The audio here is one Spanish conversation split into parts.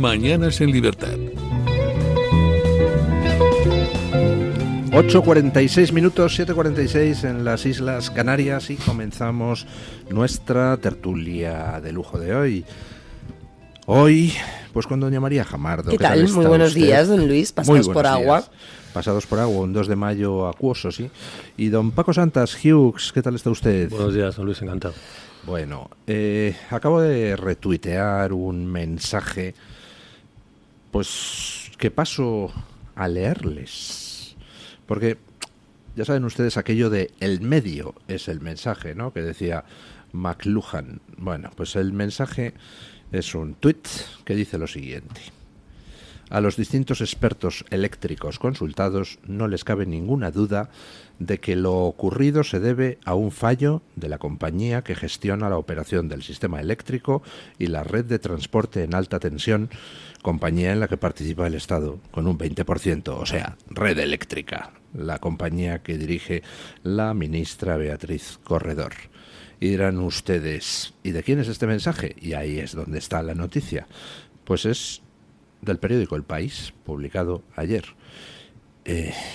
Mañanas en Libertad. 8:46 minutos, 7:46 en las Islas Canarias y comenzamos nuestra tertulia de lujo de hoy. Hoy, pues con doña María Jamardo. ¿Qué tal? Muy buenos días, don Luis. Pasados por agua. Pasados por agua, un 2 de mayo acuoso, sí. Y don Paco Santas, Hughes, ¿qué tal está usted? Buenos días, don Luis, encantado. Bueno, acabo de retuitear un mensaje, pues que paso a leerles. Porque ya saben ustedes aquello de el medio es el mensaje, ¿no? Que decía McLuhan. Bueno, pues el mensaje es un tuit que dice lo siguiente. A los distintos expertos eléctricos consultados no les cabe ninguna duda de que lo ocurrido se debe a un fallo de la compañía que gestiona la operación del sistema eléctrico y la red de transporte en alta tensión, compañía en la que participa el Estado con un 20%, o sea, Red Eléctrica, la compañía que dirige la ministra Beatriz Corredor. Y dirán ustedes, ¿y de quién es este mensaje? Y ahí es donde está la noticia. Pues es del periódico El País, publicado ayer.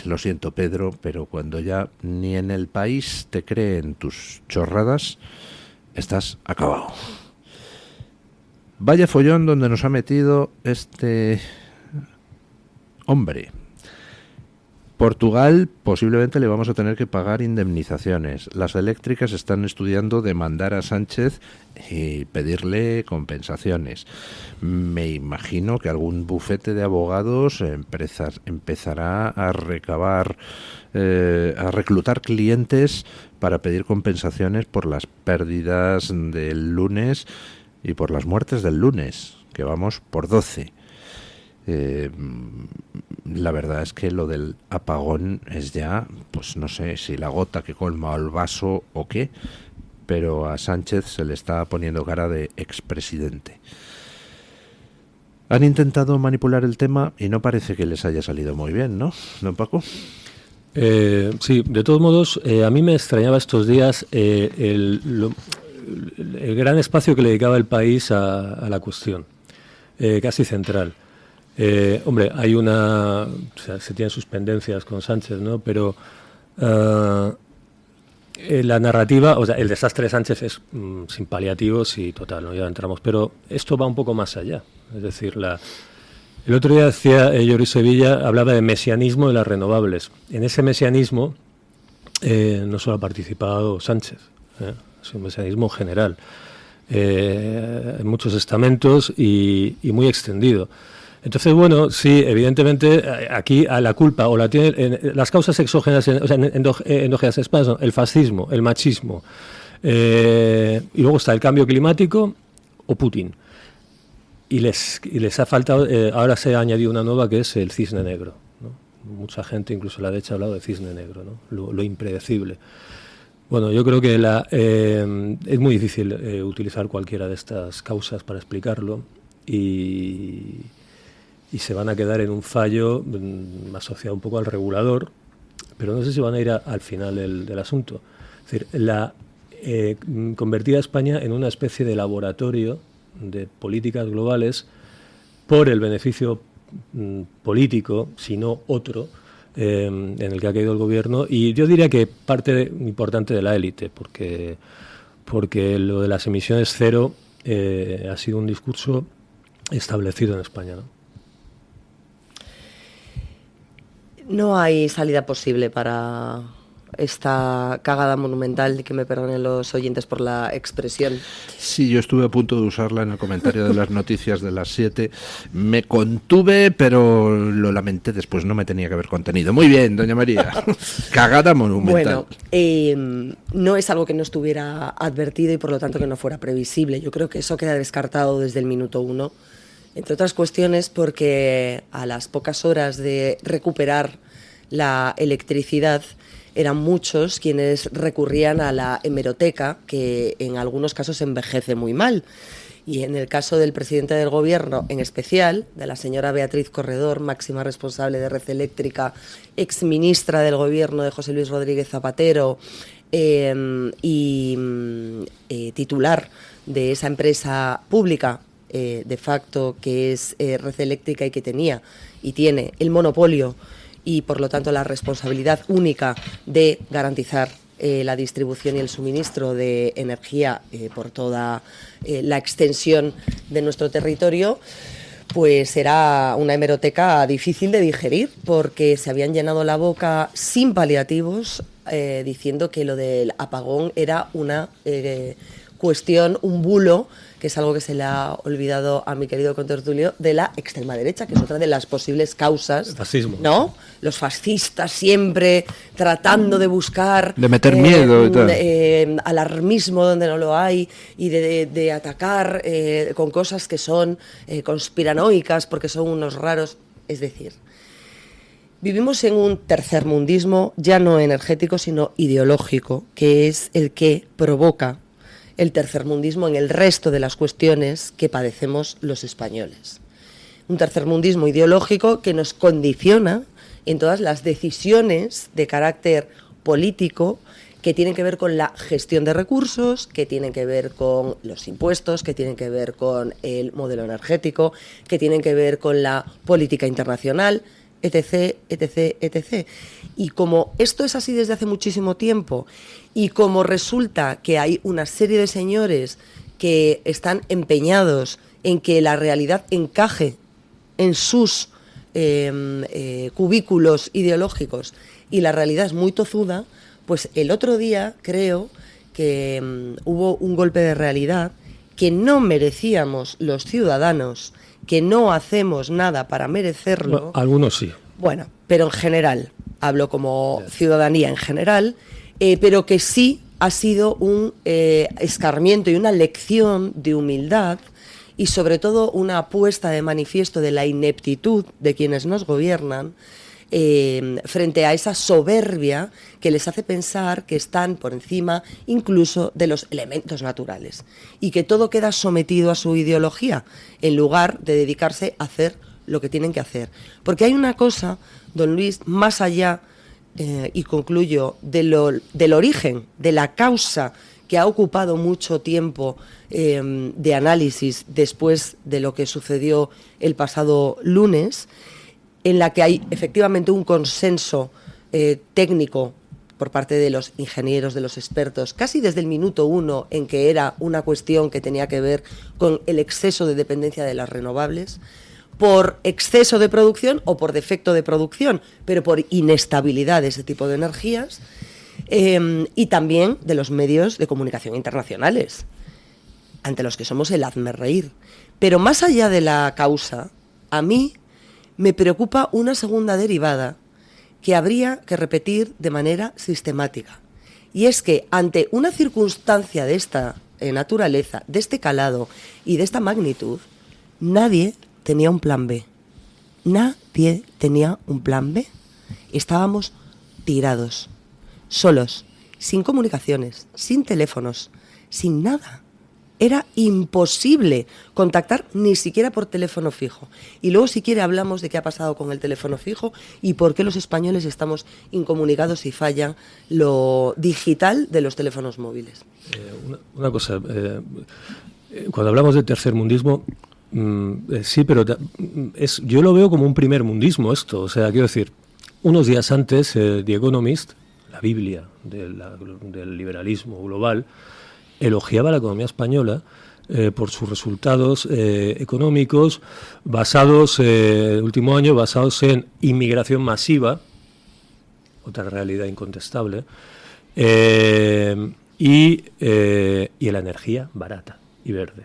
Lo siento, Pedro, pero cuando ya ni en El País te creen tus chorradas, estás acabado. Vaya follón donde nos ha metido este hombre. Portugal posiblemente le vamos a tener que pagar indemnizaciones. Las eléctricas están estudiando demandar a Sánchez y pedirle compensaciones. Me imagino que algún bufete de abogados empezará a recabar, a reclutar clientes para pedir compensaciones por las pérdidas del lunes y por las muertes del lunes, que vamos por 12. La verdad es que lo del apagón es ya, pues no sé si la gota que colma el vaso o qué, pero a Sánchez se le está poniendo cara de expresidente. Han intentado manipular el tema y no parece que les haya salido muy bien, ¿no, don Paco? Sí, de todos modos, a mí me extrañaba estos días el gran espacio que le dedicaba el país a la cuestión, casi central. Hombre, hay o sea, se tienen sus pendencias con Sánchez, ¿no? Pero la narrativa, o sea, el desastre de Sánchez es sin paliativos y total, ¿no? Ya entramos. Pero esto va un poco más allá. Es decir, el otro día decía Jordi Sevilla, hablaba de mesianismo de las renovables. En ese mesianismo no solo ha participado Sánchez, es un mesianismo general. En muchos estamentos y muy extendido. Entonces, bueno, sí, evidentemente aquí a la culpa o la tienen las causas exógenas, o sea, endógenas son el fascismo, el machismo, y luego está el cambio climático o Putin. Y les ha faltado, ahora se ha añadido una nueva que es el cisne negro, ¿no? Mucha gente, incluso la derecha, ha hablado de cisne negro, ¿no? Lo impredecible. Bueno, yo creo que es muy difícil utilizar cualquiera de estas causas para explicarlo y se van a quedar en un fallo asociado un poco al regulador, pero no sé si van a ir al final del asunto. Es decir, convertir a España en una especie de laboratorio de políticas globales por el beneficio político, si no otro, en el que ha caído el gobierno, y yo diría que parte importante de la élite, porque lo de las emisiones cero ha sido un discurso establecido en España, ¿no? No hay salida posible para esta cagada monumental, que me perdonen los oyentes por la expresión. Sí, yo estuve a punto de usarla en el comentario de las noticias de las 7. Me contuve, pero lo lamenté después, no me tenía que haber contenido. Muy bien, doña María. Cagada monumental. Bueno, no es algo que no estuviera advertido y por lo tanto que no fuera previsible. Yo creo que eso queda descartado desde el minuto 1. Entre otras cuestiones porque a las pocas horas de recuperar la electricidad eran muchos quienes recurrían a la hemeroteca, que en algunos casos envejece muy mal. Y en el caso del presidente del gobierno, en especial, de la señora Beatriz Corredor, máxima responsable de Red Eléctrica, exministra del gobierno de José Luis Rodríguez Zapatero y titular de esa empresa pública de facto, que es Red Eléctrica, y que tenía y tiene el monopolio y por lo tanto la responsabilidad única de garantizar la distribución y el suministro de energía por toda la extensión de nuestro territorio, pues era una hemeroteca difícil de digerir, porque se habían llenado la boca sin paliativos diciendo que lo del apagón era una cuestión, un bulo, que es algo que se le ha olvidado a mi querido contertulio, de la extrema derecha, que es otra de las posibles causas. El fascismo. ¿No? Los fascistas siempre tratando de buscar... De meter miedo y tal. Alarmismo donde no lo hay, y de atacar con cosas que son conspiranoicas porque son unos raros. Es decir, vivimos en un tercermundismo ya no energético, sino ideológico, que es el que provoca el tercermundismo en el resto de las cuestiones que padecemos los españoles. Un tercermundismo ideológico que nos condiciona en todas las decisiones de carácter político que tienen que ver con la gestión de recursos, que tienen que ver con los impuestos, que tienen que ver con el modelo energético, que tienen que ver con la política internacional, etc., etc., etc. Y como esto es así desde hace muchísimo tiempo, y como resulta que hay una serie de señores que están empeñados en que la realidad encaje en sus cubículos ideológicos, y la realidad es muy tozuda, pues el otro día creo que hubo un golpe de realidad que no merecíamos los ciudadanos, que no hacemos nada para merecerlo. Bueno, algunos sí. Bueno, pero en general, hablo como ciudadanía en general, pero que sí ha sido un escarmiento y una lección de humildad, y sobre todo una puesta de manifiesto de la ineptitud de quienes nos gobiernan frente a esa soberbia que les hace pensar que están por encima incluso de los elementos naturales, y que todo queda sometido a su ideología en lugar de dedicarse a hacer lo que tienen que hacer. Porque hay una cosa, don Luis, más allá, y concluyo, del origen, de la causa que ha ocupado mucho tiempo de análisis después de lo que sucedió el pasado lunes, en la que hay efectivamente un consenso técnico por parte de los ingenieros, de los expertos, casi desde el minuto uno, en que era una cuestión que tenía que ver con el exceso de dependencia de las renovables, por exceso de producción o por defecto de producción, pero por inestabilidad de ese tipo de energías, y también de los medios de comunicación internacionales, ante los que somos el hazmerreír. Pero más allá de la causa, a mí me preocupa una segunda derivada que habría que repetir de manera sistemática. Y es que ante una circunstancia de esta naturaleza, de este calado y de esta magnitud, nadie tenía un plan B. Nadie tenía un plan B. Estábamos tirados, solos, sin comunicaciones, sin teléfonos, sin nada. Era imposible contactar ni siquiera por teléfono fijo. Y luego, si quiere, hablamos de qué ha pasado con el teléfono fijo y por qué los españoles estamos incomunicados y fallan lo digital de los teléfonos móviles. Una cosa, cuando hablamos de tercermundismo, sí, pero yo lo veo como un primer mundismo esto. O sea, quiero decir, unos días antes, The Economist, la Biblia del liberalismo global, elogiaba a la economía española por sus resultados económicos basados, el último año, basados en inmigración masiva, otra realidad incontestable, y en la energía barata y verde.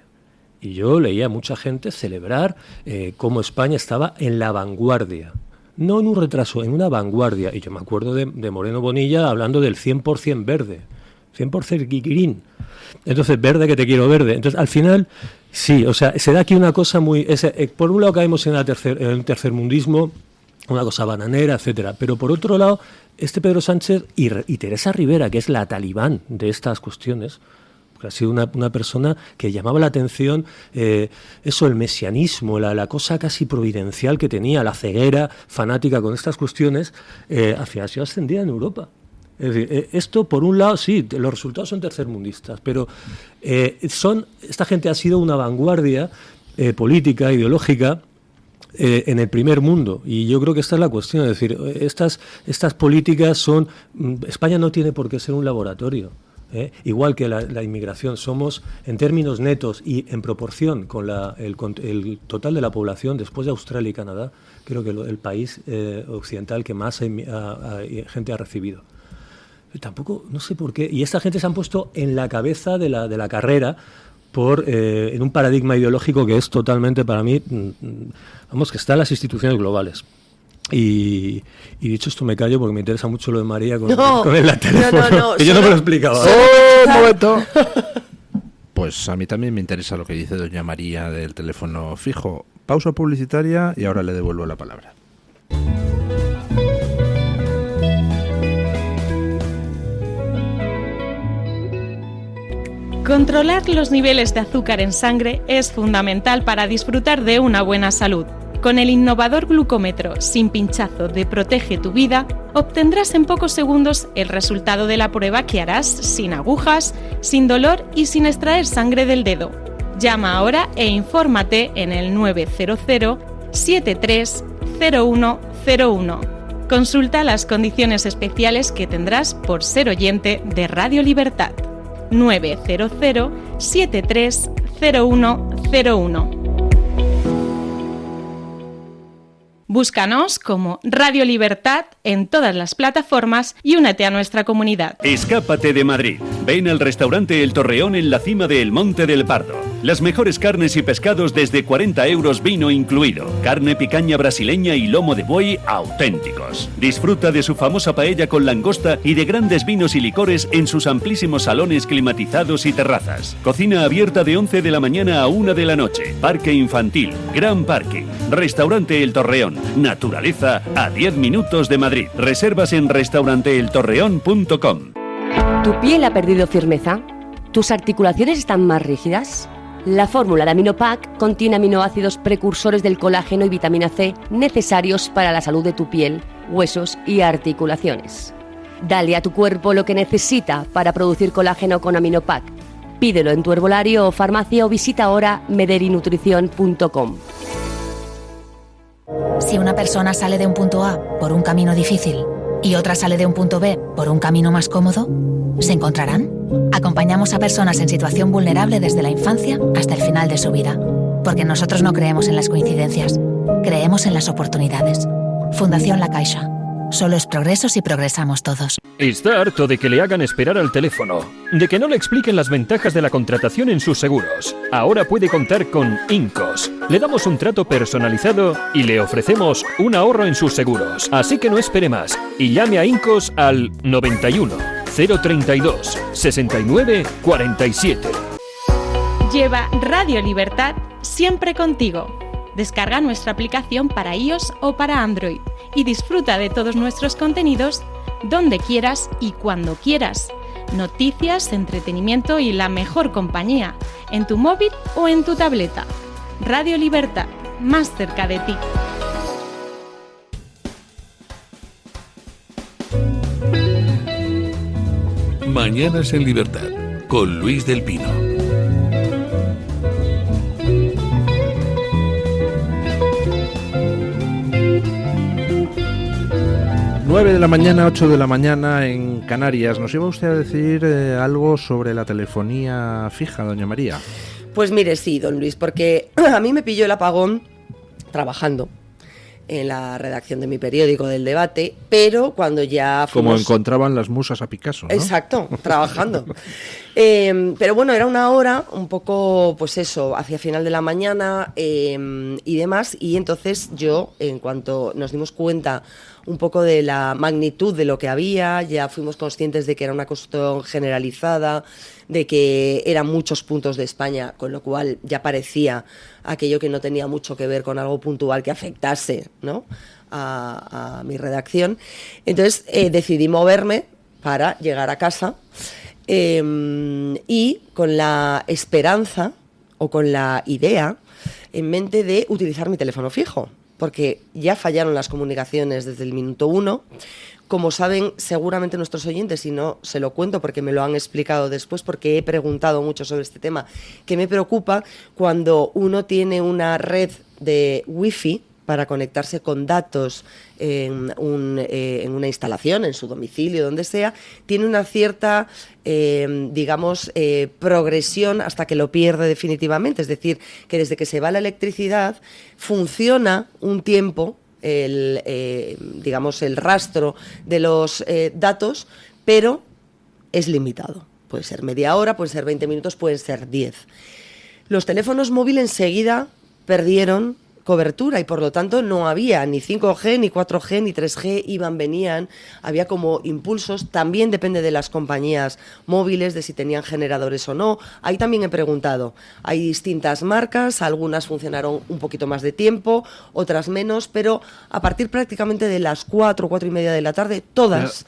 Y yo leía a mucha gente celebrar cómo España estaba en la vanguardia. No en un retraso, en una vanguardia. Y yo me acuerdo de Moreno Bonilla hablando del 100% verde, 100% green. Entonces, verde que te quiero verde. Entonces, al final, sí, o sea, se da aquí una cosa muy... por un lado caemos en el tercermundismo, una cosa bananera, etcétera. Pero por otro lado, Pedro Sánchez y Teresa Rivera, que es la talibán de estas cuestiones, porque ha sido una persona que llamaba la atención, el mesianismo, la cosa casi providencial que tenía, la ceguera fanática con estas cuestiones, al final ha sido ascendida en Europa. Es decir, esto, por un lado, sí, los resultados son tercermundistas, pero esta gente ha sido una vanguardia política, ideológica, en el primer mundo, y yo creo que esta es la cuestión, es decir, estas políticas son... España no tiene por qué ser un laboratorio, igual que la inmigración. Somos, en términos netos y en proporción con el total de la población, después de Australia y Canadá, creo que el país occidental que más gente ha recibido. Tampoco, no sé por qué, y esta gente se han puesto en la cabeza de la carrera en un paradigma ideológico que es totalmente, para mí, que está en las instituciones globales. Y dicho esto me callo porque me interesa mucho lo de María con el teléfono, no, que yo no me lo explicaba. Un momento. Pues a mí también me interesa lo que dice doña María del teléfono fijo. Pausa publicitaria y ahora le devuelvo la palabra. Controlar los niveles de azúcar en sangre es fundamental para disfrutar de una buena salud. Con el innovador glucómetro sin pinchazo de Protege tu Vida, obtendrás en pocos segundos el resultado de la prueba que harás sin agujas, sin dolor y sin extraer sangre del dedo. Llama ahora e infórmate en el 900-730101. Consulta las condiciones especiales que tendrás por ser oyente de Radio Libertad. 900-730101. Búscanos como Radio Libertad en todas las plataformas y únete a nuestra comunidad. Escápate de Madrid. Ven al restaurante El Torreón en la cima del Monte del Pardo. Las mejores carnes y pescados desde 40 euros, vino incluido. Carne picaña brasileña y lomo de buey auténticos. Disfruta de su famosa paella con langosta y de grandes vinos y licores en sus amplísimos salones climatizados y terrazas. Cocina abierta de 11 de la mañana a 1 de la noche. Parque infantil, gran parking. Restaurante El Torreón. Naturaleza a 10 minutos de Madrid. Reservas en restauranteeltorreón.com. ¿Tu piel ha perdido firmeza? ¿Tus articulaciones están más rígidas? La fórmula de Aminopac contiene aminoácidos precursores del colágeno y vitamina C necesarios para la salud de tu piel, huesos y articulaciones. Dale a tu cuerpo lo que necesita para producir colágeno con Aminopac. Pídelo en tu herbolario o farmacia o visita ahora mederinutrición.com. Si una persona sale de un punto A por un camino difícil y otra sale de un punto B por un camino más cómodo, ¿se encontrarán? Acompañamos a personas en situación vulnerable desde la infancia hasta el final de su vida, porque nosotros no creemos en las coincidencias, creemos en las oportunidades. Fundación La Caixa. Solo es progreso si progresamos todos. Está harto de que le hagan esperar al teléfono, de que no le expliquen las ventajas de la contratación en sus seguros. Ahora puede contar con Incos. Le damos un trato personalizado y le ofrecemos un ahorro en sus seguros. Así que no espere más y llame a Incos al 91 032 69 47. Lleva Radio Libertad siempre contigo. Descarga nuestra aplicación para iOS o para Android y disfruta de todos nuestros contenidos donde quieras y cuando quieras. Noticias, entretenimiento y la mejor compañía en tu móvil o en tu tableta. Radio Libertad, más cerca de ti. Mañanas en Libertad, con Luis del Pino. Nueve de la mañana, 8 de la mañana en Canarias. ¿Nos iba usted a decir algo sobre la telefonía fija, doña María? Pues mire, sí, don Luis, porque a mí me pilló el apagón trabajando en la redacción de mi periódico del Debate, pero cuando ya fuimos... Como encontraban las musas a Picasso, ¿no? Exacto, trabajando. Pero bueno, era una hora un poco, pues eso, hacia final de la mañana y demás, y entonces yo, en cuanto nos dimos cuenta un poco de la magnitud de lo que había, ya fuimos conscientes de que era una cuestión generalizada, de que eran muchos puntos de España, con lo cual ya parecía aquello que no tenía mucho que ver con algo puntual que afectase, ¿no?, a mi redacción. Entonces decidí moverme para llegar a casa y con la esperanza o con la idea en mente de utilizar mi teléfono fijo, porque ya fallaron las comunicaciones desde el minuto 1, como saben seguramente nuestros oyentes, y no se lo cuento porque me lo han explicado después, porque he preguntado mucho sobre este tema, que me preocupa cuando uno tiene una red de wifi para conectarse con datos en una instalación, en su domicilio, donde sea, tiene una cierta, progresión hasta que lo pierde definitivamente. Es decir, que desde que se va la electricidad funciona un tiempo el rastro de los datos, pero es limitado. Puede ser media hora, puede ser 20 minutos, pueden ser 10. Los teléfonos móviles enseguida perdieron cobertura y por lo tanto no había ni 5G, ni 4G, ni 3G, iban, venían, había como impulsos, también depende de las compañías móviles, de si tenían generadores o no. Ahí también he preguntado, hay distintas marcas, algunas funcionaron un poquito más de tiempo, otras menos, pero a partir prácticamente de las 4:30 de la tarde, todas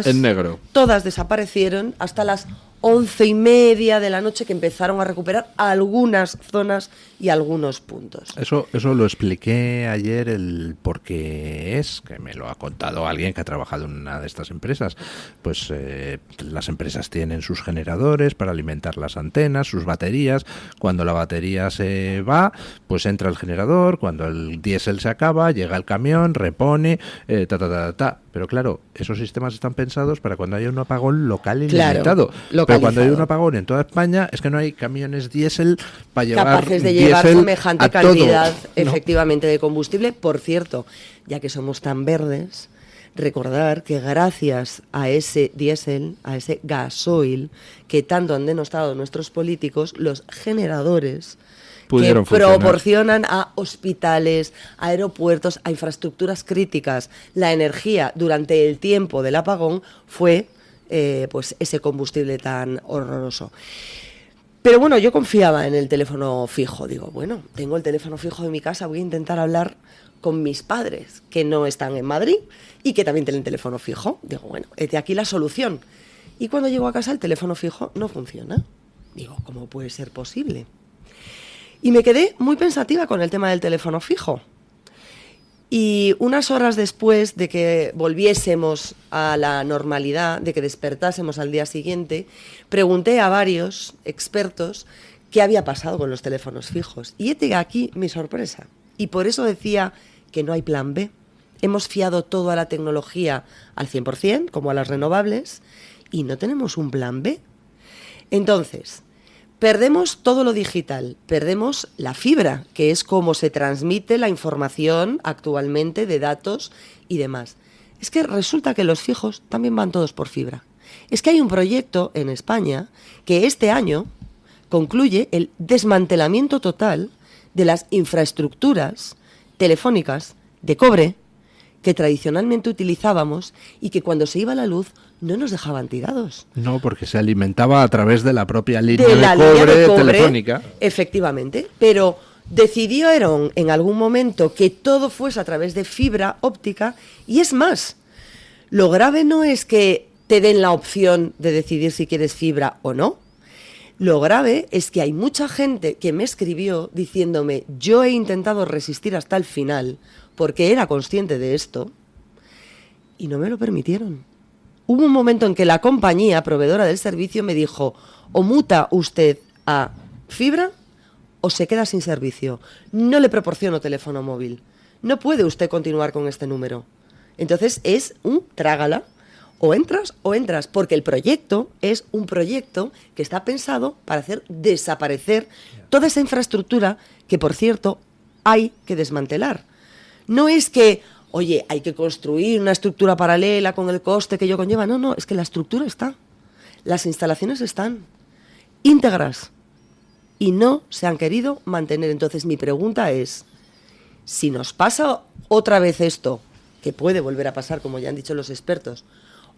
en negro. Todas desaparecieron hasta las 11:30 de la noche, que empezaron a recuperar algunas zonas y algunos puntos. Eso lo expliqué ayer, el por qué es, que me lo ha contado alguien que ha trabajado en una de estas empresas. Pues las empresas tienen sus generadores para alimentar las antenas, sus baterías. Cuando la batería se va, pues entra el generador. Cuando el diésel se acaba, llega el camión, repone, Pero claro, esos sistemas están pensados para cuando haya un apagón local ilimitado. Pero cuando hay un apagón en toda España, es que no hay camiones diésel para llevar capaces de llevar semejante cantidad, todo, efectivamente, de combustible. Por cierto, ya que somos tan verdes, recordar que gracias a ese diésel, a ese gasoil que tanto han denostado nuestros políticos, los generadores que proporcionan a hospitales, a aeropuertos, a infraestructuras críticas la energía durante el tiempo del apagón, fue pues ese combustible tan horroroso. Pero bueno, yo confiaba en el teléfono fijo. Digo, bueno, tengo el teléfono fijo de mi casa, voy a intentar hablar con mis padres, que no están en Madrid y que también tienen teléfono fijo. Digo, bueno, es de aquí la solución. Y cuando llego a casa, el teléfono fijo no funciona. Digo, ¿cómo puede ser posible? Y me quedé muy pensativa con el tema del teléfono fijo. Y unas horas después de que volviésemos a la normalidad, de que despertásemos al día siguiente, pregunté a varios expertos qué había pasado con los teléfonos fijos. Y he aquí mi sorpresa. Y por eso decía que no hay plan B. Hemos fiado todo a la tecnología al 100%, como a las renovables, y no tenemos un plan B. Entonces, perdemos todo lo digital, perdemos la fibra, que es como se transmite la información actualmente de datos y demás. Es que resulta que los fijos también van todos por fibra. Es que hay un proyecto en España que este año concluye el desmantelamiento total de las infraestructuras telefónicas de cobre que tradicionalmente utilizábamos y que cuando se iba la luz no nos dejaban tirados. No, porque se alimentaba a través de la propia línea de cobre telefónica. Efectivamente, pero decidieron en algún momento que todo fuese a través de fibra óptica, y es más, lo grave no es que te den la opción de decidir si quieres fibra o no. Lo grave es que hay mucha gente que me escribió diciéndome, yo he intentado resistir hasta el final porque era consciente de esto y no me lo permitieron. Hubo un momento en que la compañía proveedora del servicio me dijo, o muta usted a fibra o se queda sin servicio. No le proporciono teléfono móvil. No puede usted continuar con este número. Entonces es un trágala. O entras, porque el proyecto es un proyecto que está pensado para hacer desaparecer toda esa infraestructura que, por cierto, hay que desmantelar. No es que, oye, hay que construir una estructura paralela con el coste que ello conlleva. No, es que la estructura está. Las instalaciones están íntegras y no se han querido mantener. Entonces, mi pregunta es, si nos pasa otra vez esto, que puede volver a pasar, como ya han dicho los expertos,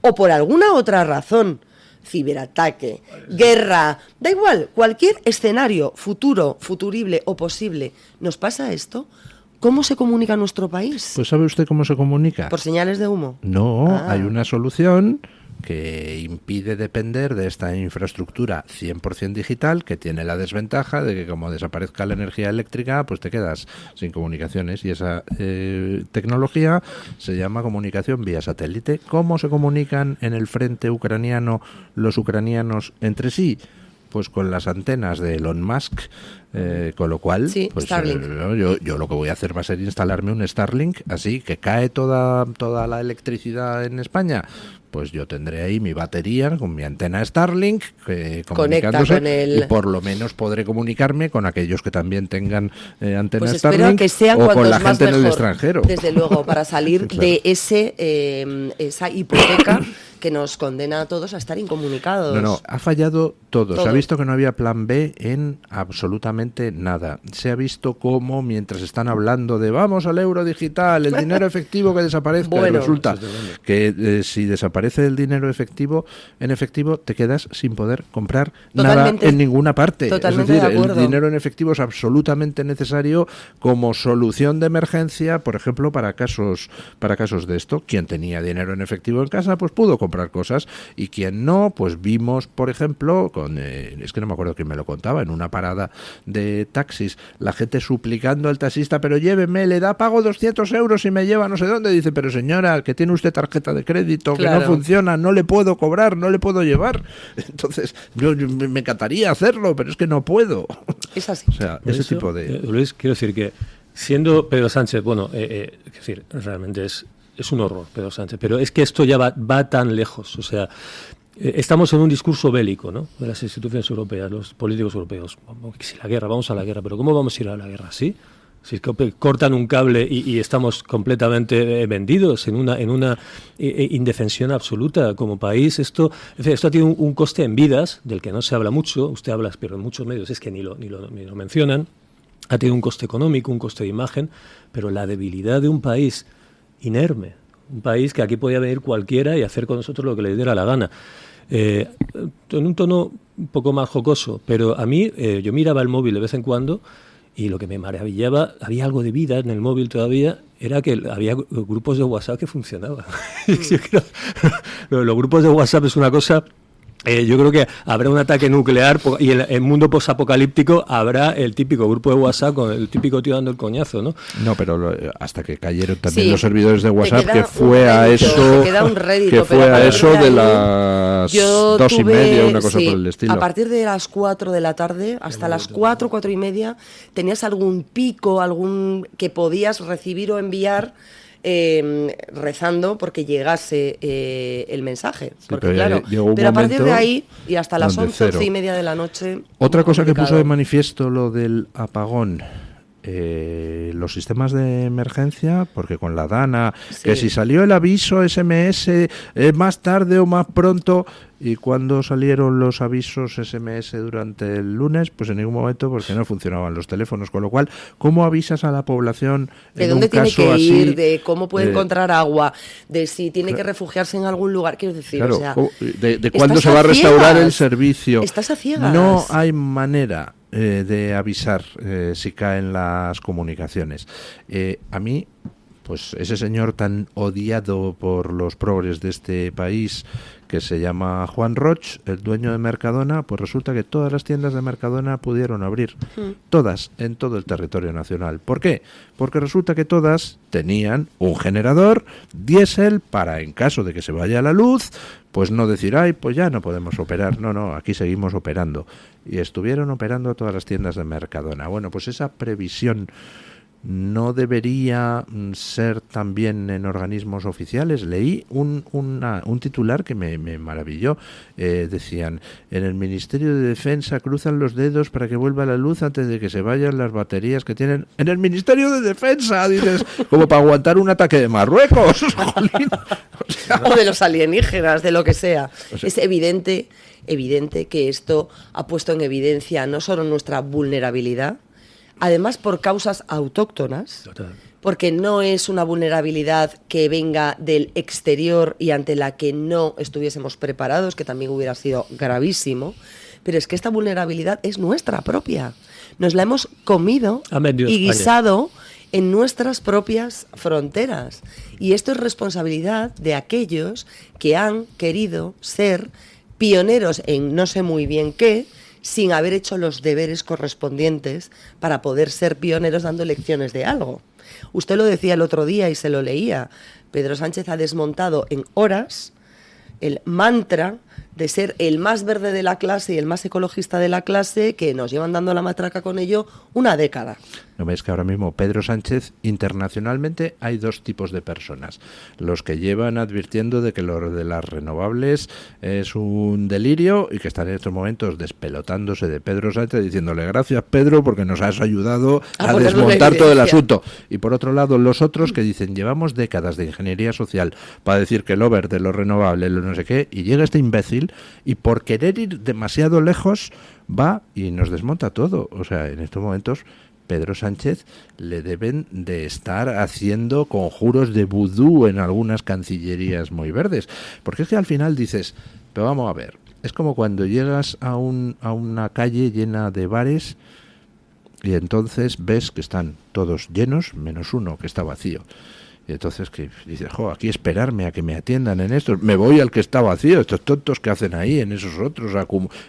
o por alguna otra razón, ciberataque, guerra, da igual, cualquier escenario futuro, futurible o posible, ¿nos pasa esto? ¿Cómo se comunica nuestro país? Pues ¿sabe usted cómo se comunica? ¿Por señales de humo? No, hay una solución que impide depender de esta infraestructura 100% digital, que tiene la desventaja de que como desaparezca la energía eléctrica, pues te quedas sin comunicaciones, y esa tecnología se llama comunicación vía satélite. ¿Cómo se comunican en el frente ucraniano los ucranianos entre sí? Pues con las antenas de Elon Musk, con lo cual pues, yo lo que voy a hacer va a ser instalarme un Starlink, así que cae toda la electricidad en España, pues yo tendré ahí mi batería con mi antena Starlink comunicándose, y por lo menos podré comunicarme con aquellos que también tengan antena pues Starlink, que sean o con la más gente mejor, en el extranjero. Desde luego, para salir claro. de esa hipoteca que nos condena a todos a estar incomunicados. No, ha fallado todo. Se ha visto que no había plan B en absolutamente nada. Se ha visto cómo, mientras están hablando de vamos al euro digital, el dinero efectivo que desaparezca, bueno, resulta que si desaparece el dinero efectivo, en efectivo te quedas sin poder comprar nada en ninguna parte. Es decir, el dinero en efectivo es absolutamente necesario como solución de emergencia, por ejemplo, para casos de esto. Quien tenía dinero en efectivo en casa, pues pudo comprar cosas, y quien no, pues vimos, por ejemplo, es que no me acuerdo quién me lo contaba, en una parada de taxis, la gente suplicando al taxista, pero lléveme, le da pago 200 euros y me lleva no sé dónde. Dice, pero señora, que tiene usted tarjeta de crédito, claro, que no funciona, no le puedo cobrar, no le puedo llevar. Entonces, yo me encantaría hacerlo, pero es que no puedo. Es así. O sea, ese tipo de... Luis, quiero decir que siendo Pedro Sánchez, bueno, es decir, realmente es un horror, Pedro Sánchez, pero es que esto ya va tan lejos. O sea, estamos en un discurso bélico, ¿no?, de las instituciones europeas, los políticos europeos. Si la guerra, vamos a la guerra, pero ¿cómo vamos a ir a la guerra? ¿Sí? Si cortan un cable y estamos completamente vendidos en una indefensión absoluta como país. Esto tiene un coste en vidas del que no se habla mucho. Usted habla, pero en muchos medios es que ni lo mencionan. Ha tenido un coste económico, un coste de imagen, pero la debilidad de un país inerme, un país que aquí podía venir cualquiera y hacer con nosotros lo que le diera la gana. En un tono un poco más jocoso, pero a mí yo miraba el móvil de vez en cuando y lo que me maravillaba, había algo de vida en el móvil todavía, era que había grupos de WhatsApp que funcionaban. Los grupos de WhatsApp es una cosa... yo creo que habrá un ataque nuclear y en el mundo posapocalíptico habrá el típico grupo de WhatsApp con el típico tío dando el coñazo, ¿no? No, pero hasta que cayeron también los servidores de WhatsApp, que fue a eso, de las 2:30, una cosa por el estilo. A partir de las 4 de la tarde hasta las 4:30, tenías algún pico, algún que podías recibir o enviar rezando porque llegase el mensaje, porque pero a partir de ahí y hasta las 11:30 de la noche. Otra cosa que puso de manifiesto lo del apagón, los sistemas de emergencia, porque con la DANA, que si salió el aviso SMS más tarde o más pronto, y cuando salieron los avisos SMS durante el lunes, pues en ningún momento, porque no funcionaban los teléfonos, con lo cual, ¿cómo avisas a la población de dónde tiene que ir, de cómo puede encontrar agua, de si tiene que refugiarse en algún lugar? Quiero decir, claro, o sea, de cuándo se va a restaurar el servicio. Estás a ciegas. No hay manera de avisar si caen las comunicaciones. A mí, pues ese señor tan odiado por los progres de este país, que se llama Juan Roch, el dueño de Mercadona, pues resulta que todas las tiendas de Mercadona pudieron abrir, todas, en todo el territorio nacional. ¿Por qué? Porque resulta que todas tenían un generador diésel para, en caso de que se vaya la luz, pues no decir, ay, pues ya no podemos operar. No, aquí seguimos operando. Y estuvieron operando todas las tiendas de Mercadona. Bueno, pues esa previsión no debería ser también en organismos oficiales. Leí un titular que me maravilló. Decían, en el Ministerio de Defensa cruzan los dedos para que vuelva la luz antes de que se vayan las baterías que tienen. En el Ministerio de Defensa, dices, como para aguantar un ataque de Marruecos. O de los alienígenas, de lo que sea. Es evidente que esto ha puesto en evidencia no solo nuestra vulnerabilidad, además por causas autóctonas. Total. Porque no es una vulnerabilidad que venga del exterior y ante la que no estuviésemos preparados, que también hubiera sido gravísimo, pero es que esta vulnerabilidad es nuestra propia. Nos la hemos comido y guisado en nuestras propias fronteras. Y esto es responsabilidad de aquellos que han querido ser pioneros en no sé muy bien qué, sin haber hecho los deberes correspondientes para poder ser pioneros dando lecciones de algo. Usted lo decía el otro día y se lo leía. Pedro Sánchez ha desmontado en horas el mantra de ser el más verde de la clase y el más ecologista de la clase, que nos llevan dando la matraca con ello una década. ¿No ves que ahora mismo Pedro Sánchez, internacionalmente, hay dos tipos de personas? Los que llevan advirtiendo de que lo de las renovables es un delirio y que están en estos momentos despelotándose de Pedro Sánchez, diciéndole gracias, Pedro, porque nos has ayudado a desmontar todo el asunto. Y por otro lado, los otros que dicen, llevamos décadas de ingeniería social para decir que lo verde, lo renovable, lo no sé qué, y llega este imbécil y por querer ir demasiado lejos va y nos desmonta todo. O sea, en estos momentos Pedro Sánchez le deben de estar haciendo conjuros de vudú en algunas cancillerías muy verdes, porque es que al final dices, pero vamos a ver, es como cuando llegas a una calle llena de bares y entonces ves que están todos llenos menos uno que está vacío. Y entonces que dices, aquí esperarme a que me atiendan en esto, me voy al que está vacío, estos tontos que hacen ahí en esos otros,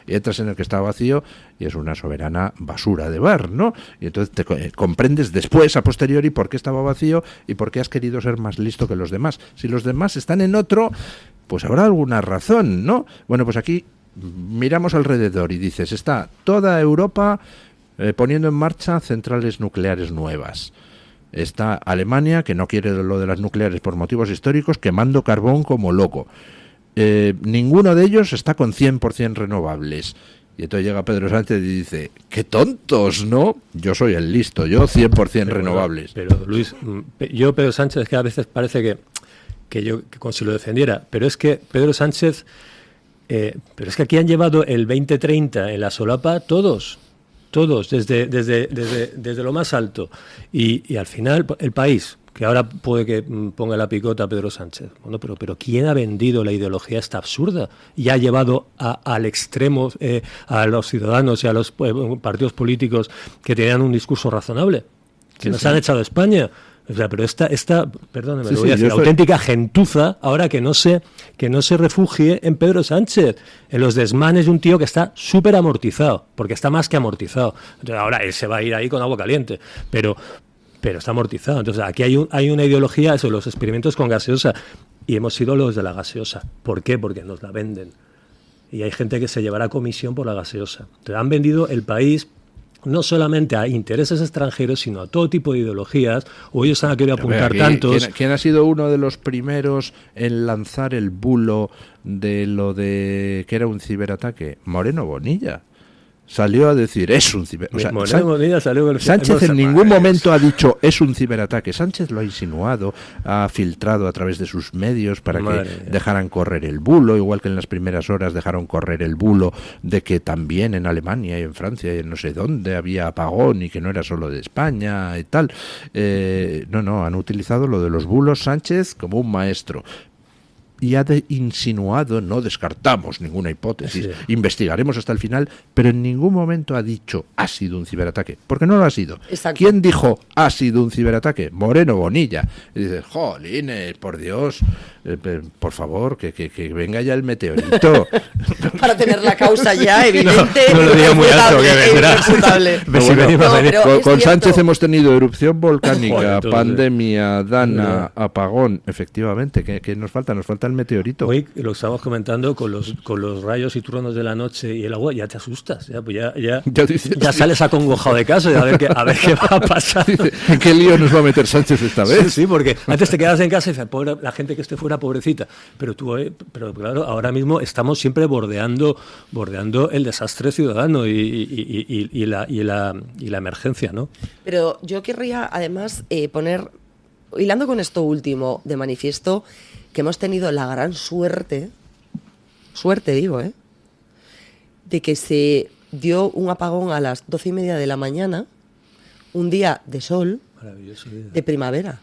y entras en el que está vacío y es una soberana basura de bar, ¿no? Y entonces te comprendes después, a posteriori, por qué estaba vacío y por qué has querido ser más listo que los demás. Si los demás están en otro, pues habrá alguna razón, ¿no? Bueno, pues aquí miramos alrededor y dices, está toda Europa poniendo en marcha centrales nucleares nuevas. Está Alemania, que no quiere lo de las nucleares por motivos históricos, quemando carbón como loco. Ninguno de ellos está con 100% renovables. Y entonces llega Pedro Sánchez y dice, ¡qué tontos!, ¿no? Yo soy el listo, yo 100% renovables. Pero Luis, yo Pedro Sánchez, que a veces parece que yo como si lo defendiera, pero es que Pedro Sánchez, pero es que aquí han llevado el 2030 en la solapa todos, desde lo más alto. Y al final, el país, que ahora puede que ponga la picota a Pedro Sánchez. Bueno, pero ¿quién ha vendido la ideología esta absurda y ha llevado al extremo a los ciudadanos y a los partidos políticos que tenían un discurso razonable? Que nos han echado a España. O sea, pero esta perdóneme, lo voy a decir, auténtica gentuza, ahora que no se refugie en Pedro Sánchez, en los desmanes de un tío que está súper amortizado, porque está más que amortizado. Entonces, ahora él se va a ir ahí con agua caliente, pero está amortizado. Entonces, aquí hay una ideología, eso, los experimentos con gaseosa, y hemos sido los de la gaseosa. ¿Por qué? Porque nos la venden. Y hay gente que se llevará comisión por la gaseosa. Entonces, han vendido el país no solamente a intereses extranjeros, sino a todo tipo de ideologías, o ellos han querido apuntar tantos. ¿Quién ha sido uno de los primeros en lanzar el bulo de lo de que era un ciberataque? Moreno Bonilla. Salió a decir, es un ciberataque. O sea, Sánchez en ningún momento ha dicho, es un ciberataque. Sánchez lo ha insinuado, ha filtrado a través de sus medios para que dejaran correr el bulo, igual que en las primeras horas dejaron correr el bulo de que también en Alemania y en Francia y en no sé dónde había apagón y que no era solo de España y tal. No, han utilizado lo de los bulos Sánchez como un maestro. Y ha insinuado, no descartamos ninguna hipótesis, investigaremos hasta el final, pero en ningún momento ha dicho ha sido un ciberataque, porque no lo ha sido. Exacto. ¿Quién dijo ha sido un ciberataque? Moreno Bonilla. Y dice, jolines, por Dios, por favor, que venga ya el meteorito. Para tener la causa ya evidente. No lo diga muy alto, que vendrá. Con Sánchez hemos tenido erupción volcánica, pandemia, Dana, apagón. Efectivamente, ¿qué nos falta? Nos falta el meteorito. Hoy lo estábamos comentando con los rayos y truenos de la noche y el agua, ya te asustas, ya sales acongojado de casa y a ver qué va a pasar. ¿En qué lío nos va a meter Sánchez esta vez? Sí, porque antes te quedas en casa y dices, pobre, la gente que esté fuera, pobrecita, pero claro, ahora mismo estamos siempre bordeando el desastre ciudadano y la emergencia, ¿no? Pero yo querría además poner, hilando con esto último, de manifiesto que hemos tenido la gran suerte digo, de que se dio un apagón a las 12:30 de la mañana, un día de sol, de primavera.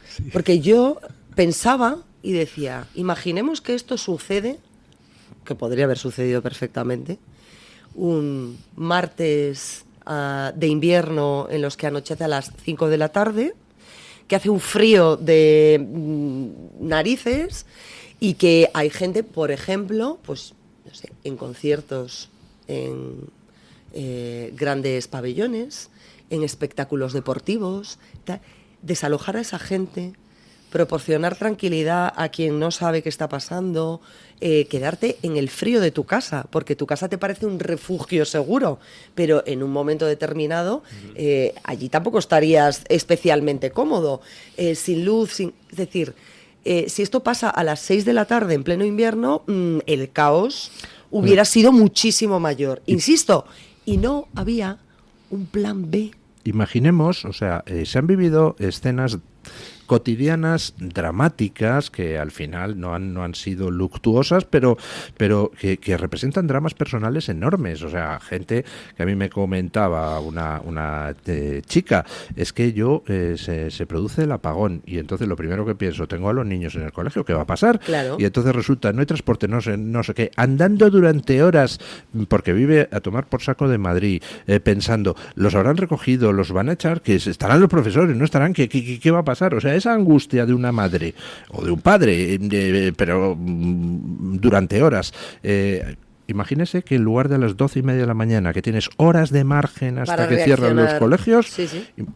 Sí. Porque yo pensaba y decía, imaginemos que esto sucede, que podría haber sucedido perfectamente, un martes de invierno en los que anochece a las 5 de la tarde, que hace un frío de narices y que hay gente, por ejemplo, pues no sé, en conciertos, en grandes pabellones, en espectáculos deportivos, desalojar a esa gente, proporcionar tranquilidad a quien no sabe qué está pasando, quedarte en el frío de tu casa, porque tu casa te parece un refugio seguro, pero en un momento determinado allí tampoco estarías especialmente cómodo, sin luz, es decir, si esto pasa a las 6 de la tarde en pleno invierno, el caos hubiera sido muchísimo mayor, insisto, y no había un plan B. Imaginemos, o sea, se han vivido escenas cotidianas, dramáticas, que al final no han sido luctuosas, pero que representan dramas personales enormes. O sea, gente que a mí me comentaba una chica, es que yo se produce el apagón y entonces lo primero que pienso, tengo a los niños en el colegio, ¿qué va a pasar? Claro. Y entonces resulta, no hay transporte, no sé qué, andando durante horas, porque vive a tomar por saco de Madrid, pensando, los habrán recogido, los van a echar, que estarán los profesores, no estarán, ¿qué va a pasar? O sea, esa angustia de una madre o de un padre, pero durante horas. Imagínese que en lugar de las 12:30 de la mañana, que tienes horas de margen hasta para que cierran los colegios, sí.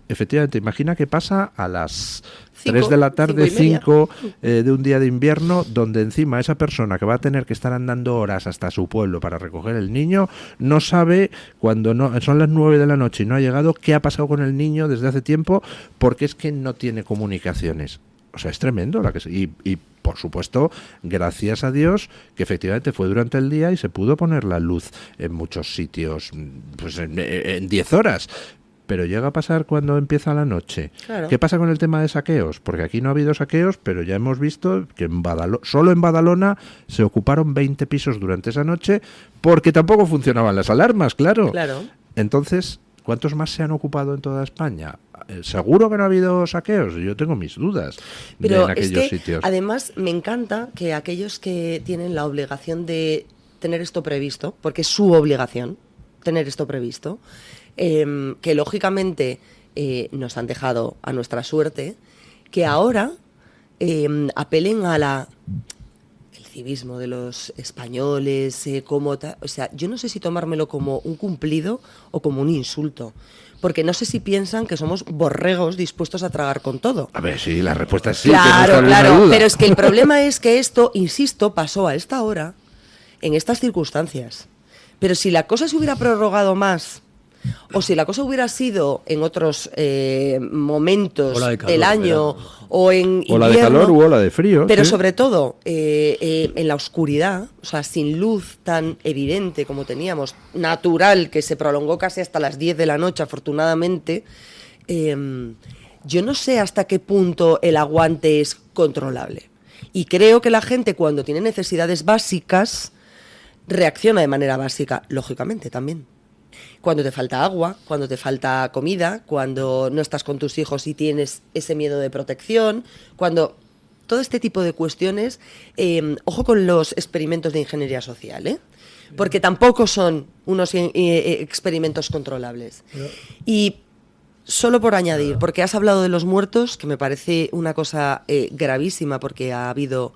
Efectivamente, imagina que pasa a las 3 de la tarde, 5 de un día de invierno, donde encima esa persona que va a tener que estar andando horas hasta su pueblo para recoger el niño, no sabe, cuando son las 9 de la noche y no ha llegado, qué ha pasado con el niño desde hace tiempo, porque es que no tiene comunicaciones. O sea, es tremendo y por supuesto, gracias a Dios, que efectivamente fue durante el día y se pudo poner la luz en muchos sitios, pues en 10 horas. Pero llega a pasar cuando empieza la noche. Claro. ¿Qué pasa con el tema de saqueos? Porque aquí no ha habido saqueos, pero ya hemos visto que solo en Badalona se ocuparon 20 pisos durante esa noche, porque tampoco funcionaban las alarmas, claro. Entonces, ¿cuántos más se han ocupado en toda España? Seguro que no ha habido saqueos, yo tengo mis dudas. Pero en aquellos sitios. Además me encanta que aquellos que tienen la obligación de tener esto previsto, porque es su obligación tener esto previsto, que lógicamente nos han dejado a nuestra suerte, que ahora apelen a el civismo de los españoles, o sea, yo no sé si tomármelo como un cumplido o como un insulto. Porque no sé si piensan que somos borregos dispuestos a tragar con todo. A ver, sí, la respuesta es sí. Claro, pero es que el problema es que esto, insisto, pasó a esta hora, en estas circunstancias. Pero si la cosa se hubiera prorrogado más, o si la cosa hubiera sido en otros momentos del año, o en invierno, ola de calor u ola de frío. Pero ¿sí? sobre todo en la oscuridad, o sea, sin luz tan evidente como teníamos, natural, que se prolongó casi hasta las 10 de la noche, afortunadamente, yo no sé hasta qué punto el aguante es controlable. Y creo que la gente, cuando tiene necesidades básicas, reacciona de manera básica, lógicamente también. Cuando te falta agua, cuando te falta comida, cuando no estás con tus hijos y tienes ese miedo de protección, cuando todo este tipo de cuestiones, ojo con los experimentos de ingeniería social, porque tampoco son unos experimentos controlables. Y solo por añadir, porque has hablado de los muertos, que me parece una cosa gravísima, porque ha habido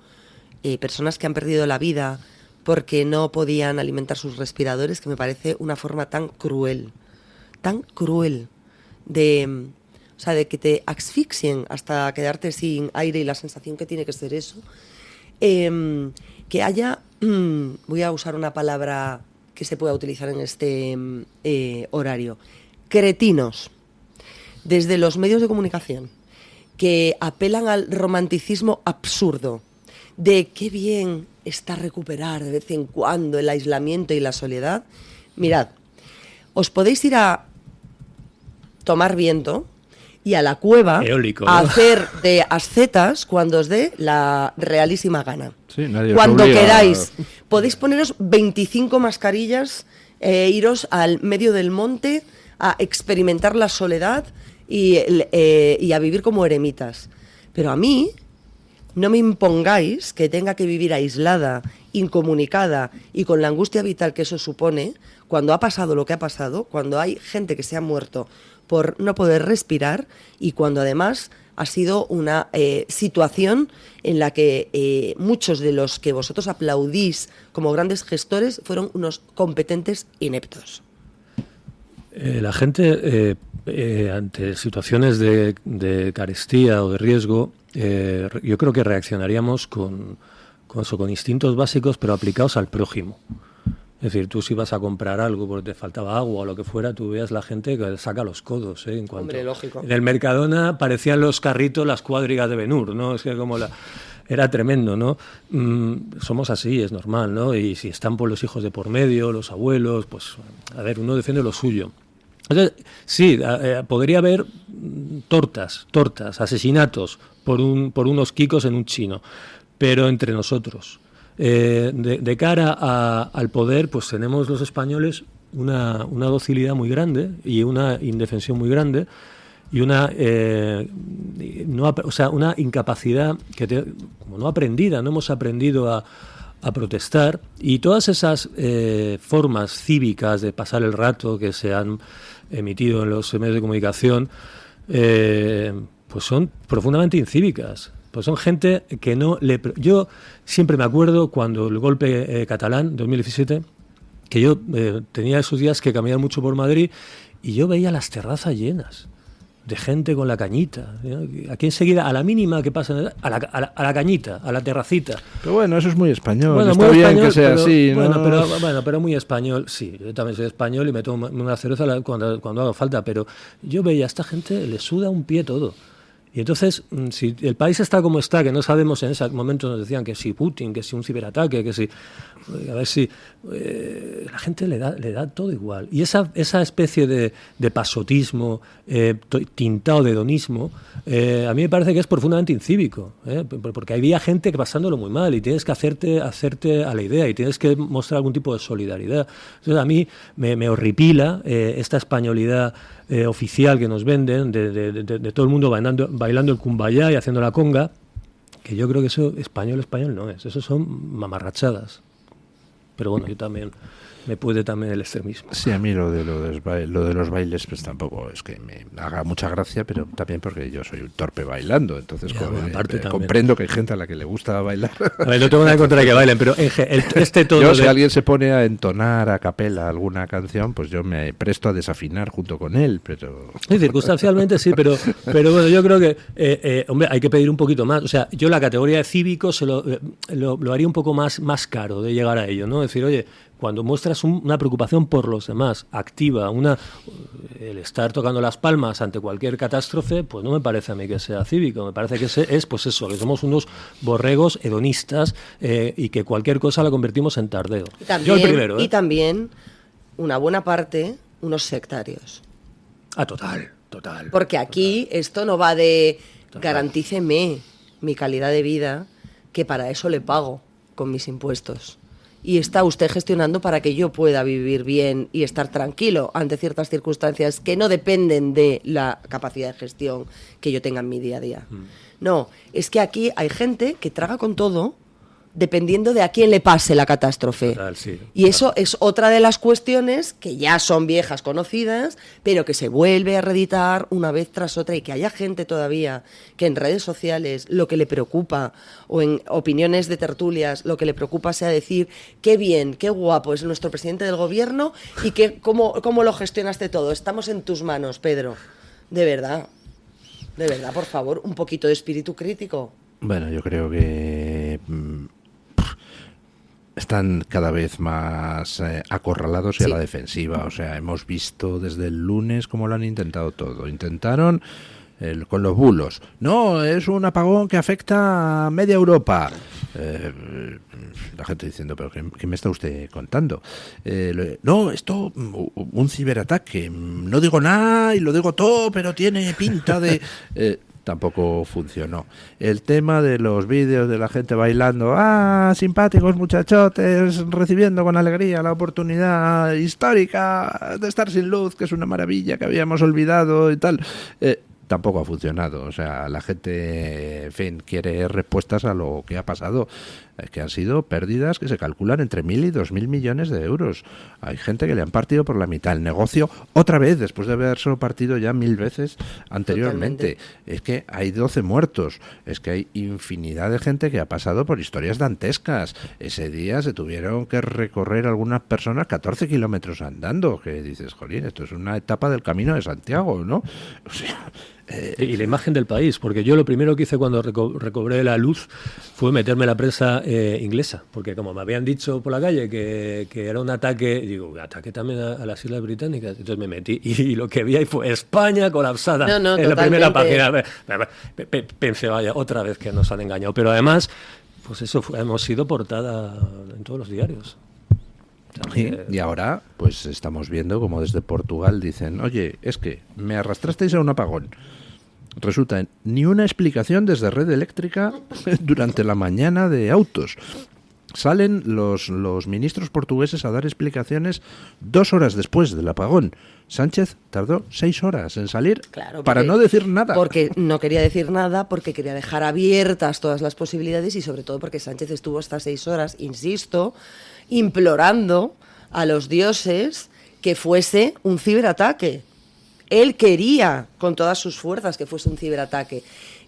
personas que han perdido la vida porque no podían alimentar sus respiradores, que me parece una forma tan cruel de que te asfixien hasta quedarte sin aire, y la sensación que tiene que ser eso. Que haya, voy a usar una palabra que se pueda utilizar en este horario, cretinos, desde los medios de comunicación, que apelan al romanticismo absurdo, de qué bien está recuperar de vez en cuando el aislamiento y la soledad. Mirad, os podéis ir a tomar viento y a la cueva eólico, a ¿no? hacer de ascetas cuando os dé la realísima gana. Sí, nadie os Cuando obliga. queráis, podéis poneros 25 mascarillas, iros al medio del monte a experimentar la soledad y a vivir como eremitas. Pero a mí, no me impongáis que tenga que vivir aislada, incomunicada y con la angustia vital que eso supone, cuando ha pasado lo que ha pasado, cuando hay gente que se ha muerto por no poder respirar y cuando además ha sido una situación en la que muchos de los que vosotros aplaudís como grandes gestores fueron unos competentes ineptos. La gente, ante situaciones de carestía o de riesgo, yo creo que reaccionaríamos con instintos básicos, pero aplicados al prójimo. Es decir, tú si vas a comprar algo porque te faltaba agua o lo que fuera, tú veas la gente que saca los codos. En cuanto, hombre, lógico. En el Mercadona parecían los carritos las cuadrigas de Ben-Hur, ¿no? Es que era tremendo, ¿no? Somos así, es normal, ¿no? Y si están por los hijos de por medio, los abuelos, pues, a ver, uno defiende lo suyo. Entonces, sí, podría haber tortas, asesinatos por unos quicos en un chino, pero entre nosotros. De cara al poder, pues tenemos los españoles una docilidad muy grande y una indefensión muy grande y una incapacidad como no aprendida, no hemos aprendido a protestar, y todas esas formas cívicas de pasar el rato que se han emitido en los medios de comunicación pues son profundamente incívicas. Pues son gente que no le... Yo siempre me acuerdo cuando el golpe catalán, 2017, que yo tenía esos días que caminar mucho por Madrid y yo veía las terrazas llenas de gente con la cañita, ¿no? Aquí enseguida, a la mínima que pasa, a la cañita, a la terracita. Pero bueno, eso es muy español. Bueno, está muy bien español, que sea pero, así, ¿no? pero muy español, sí. Yo también soy español y me tomo una cerveza cuando haga falta, pero yo veía a esta gente, le suda un pie todo. Y entonces, si el país está como está, que no sabemos, en ese momento nos decían que si Putin, que si un ciberataque, que si... A ver si... la gente le da todo igual. Y esa especie de pasotismo tintado de hedonismo, a mí me parece que es profundamente incívico, porque había gente que pasándolo muy mal y tienes que hacerte a la idea y tienes que mostrar algún tipo de solidaridad. Entonces a mí me horripila esta españolidad oficial que nos venden de todo el mundo bailando el cumbayá y haciendo la conga, que yo creo que eso español no es, eso son mamarrachadas. Pero bueno, yo también me puede también el extremismo. Sí, a mí lo de los bailes pues tampoco es que me haga mucha gracia, pero también porque yo soy un torpe bailando, entonces comprendo que hay gente a la que le gusta bailar. A ver, no tengo nada en contra de que bailen, pero este tono yo, si alguien se pone a entonar a capela alguna canción, pues yo me presto a desafinar junto con él, pero... Sí, circunstancialmente sí, pero bueno, yo creo que, hombre, hay que pedir un poquito más. O sea, yo la categoría de cívico lo haría un poco más caro de llegar a ello, ¿no? Decir, oye, cuando muestras una preocupación por los demás, activa, el estar tocando las palmas ante cualquier catástrofe, pues no me parece a mí que sea cívico, me parece que es pues eso, que somos unos borregos hedonistas y que cualquier cosa la convertimos en tardeo. También, yo el primero, y también, una buena parte, unos sectarios. Total. Porque aquí esto no va de garantíceme mi calidad de vida, que para eso le pago con mis impuestos. Y está usted gestionando para que yo pueda vivir bien y estar tranquilo ante ciertas circunstancias que no dependen de la capacidad de gestión que yo tenga en mi día a día. No, es que aquí hay gente que traga con todo dependiendo de a quién le pase la catástrofe. Total, sí. Y eso es otra de las cuestiones que ya son viejas conocidas, pero que se vuelve a reeditar una vez tras otra, y que haya gente todavía que en redes sociales lo que le preocupa, o en opiniones de tertulias, lo que le preocupa sea decir qué bien, qué guapo es nuestro presidente del gobierno y cómo lo gestionaste todo. Estamos en tus manos, Pedro. De verdad, por favor, un poquito de espíritu crítico. Bueno, yo creo que... están cada vez más acorralados y a la defensiva. O sea, hemos visto desde el lunes cómo lo han intentado todo. Intentaron con los bulos. No, es un apagón que afecta a media Europa. La gente diciendo, pero ¿qué me está usted contando? No, esto, un ciberataque. No digo nada y lo digo todo, pero tiene pinta de... tampoco funcionó. El tema de los vídeos de la gente bailando, simpáticos muchachotes, recibiendo con alegría la oportunidad histórica de estar sin luz, que es una maravilla que habíamos olvidado y tal. tampoco ha funcionado. O sea, la gente, en fin, quiere respuestas a lo que ha pasado, que han sido pérdidas que se calculan entre 1.000 y 2.000 millones de euros. Hay gente que le han partido por la mitad el negocio otra vez, después de habérselo partido ya 1.000 veces anteriormente. Totalmente. Es que hay 12 muertos, es que hay infinidad de gente que ha pasado por historias dantescas. Ese día se tuvieron que recorrer algunas personas 14 kilómetros andando, que dices, jolín, esto es una etapa del Camino de Santiago, ¿no? O sea... Y la imagen del país, porque yo lo primero que hice cuando recobré la luz fue meterme en la prensa inglesa, porque como me habían dicho por la calle que era un ataque, digo, ataque también a las Islas Británicas, entonces me metí y lo que vi ahí fue España colapsada en la primera página. Pensé, vaya, otra vez que nos han engañado, pero además, pues eso hemos sido portada en todos los diarios. Y ahora, pues estamos viendo como desde Portugal dicen, oye, es que me arrastrasteis a un apagón. Resulta, ni una explicación desde Red Eléctrica durante la mañana de autos. Salen los ministros portugueses a dar explicaciones 2 horas después del apagón. Sánchez tardó 6 horas en salir, claro, para no decir nada. Porque no quería decir nada, porque quería dejar abiertas todas las posibilidades y sobre todo porque Sánchez estuvo estas 6 horas, insisto, implorando a los dioses que fuese un ciberataque. Él quería con todas sus fuerzas que fuese un ciberataque.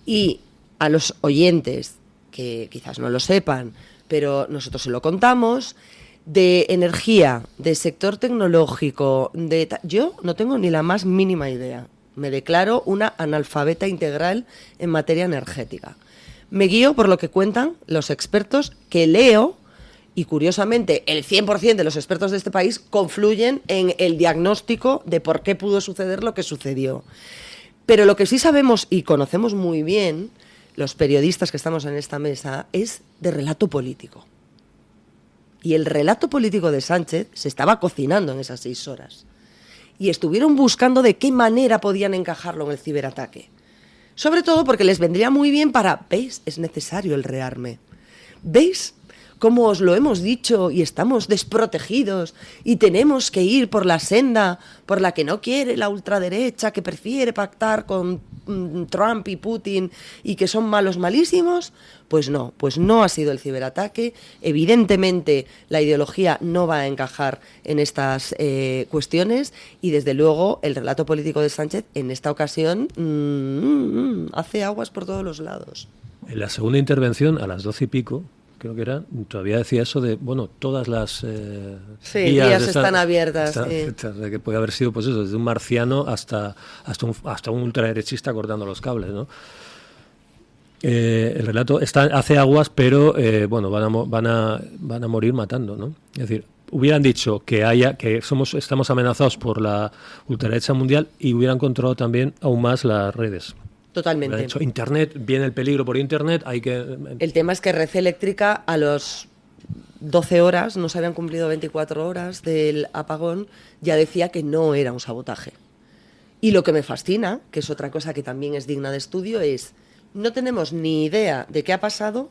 Y a los oyentes, que quizás no lo sepan, pero nosotros se lo contamos, de energía, de sector tecnológico, yo no tengo ni la más mínima idea. Me declaro una analfabeta integral en materia energética. Me guío por lo que cuentan los expertos que leo. Y curiosamente, el 100% de los expertos de este país confluyen en el diagnóstico de por qué pudo suceder lo que sucedió. Pero lo que sí sabemos y conocemos muy bien, los periodistas que estamos en esta mesa, es de relato político. Y el relato político de Sánchez se estaba cocinando en esas 6 horas. Y estuvieron buscando de qué manera podían encajarlo en el ciberataque. Sobre todo porque les vendría muy bien para, ¿veis? Es necesario el rearme. ¿Veis? Como os lo hemos dicho y estamos desprotegidos y tenemos que ir por la senda por la que no quiere la ultraderecha, que prefiere pactar con Trump y Putin y que son malos malísimos, pues no ha sido el ciberataque. Evidentemente la ideología no va a encajar en estas cuestiones y desde luego el relato político de Sánchez en esta ocasión hace aguas por todos los lados. En la segunda intervención, a las 12 y pico, creo que era, todavía decía eso de, bueno, todas las vías están abiertas. De que puede haber sido, pues eso, desde un marciano hasta un ultraderechista cortando los cables, ¿no? El relato hace aguas, pero bueno, van a morir matando, ¿no? Es decir, hubieran dicho que estamos amenazados por la ultraderecha mundial y hubieran controlado también aún más las redes. Totalmente. De hecho, Internet, viene el peligro por Internet, hay que... El tema es que Red Eléctrica a los 12 horas, no se habían cumplido 24 horas del apagón, ya decía que no era un sabotaje. Y lo que me fascina, que es otra cosa que también es digna de estudio, es no tenemos ni idea de qué ha pasado,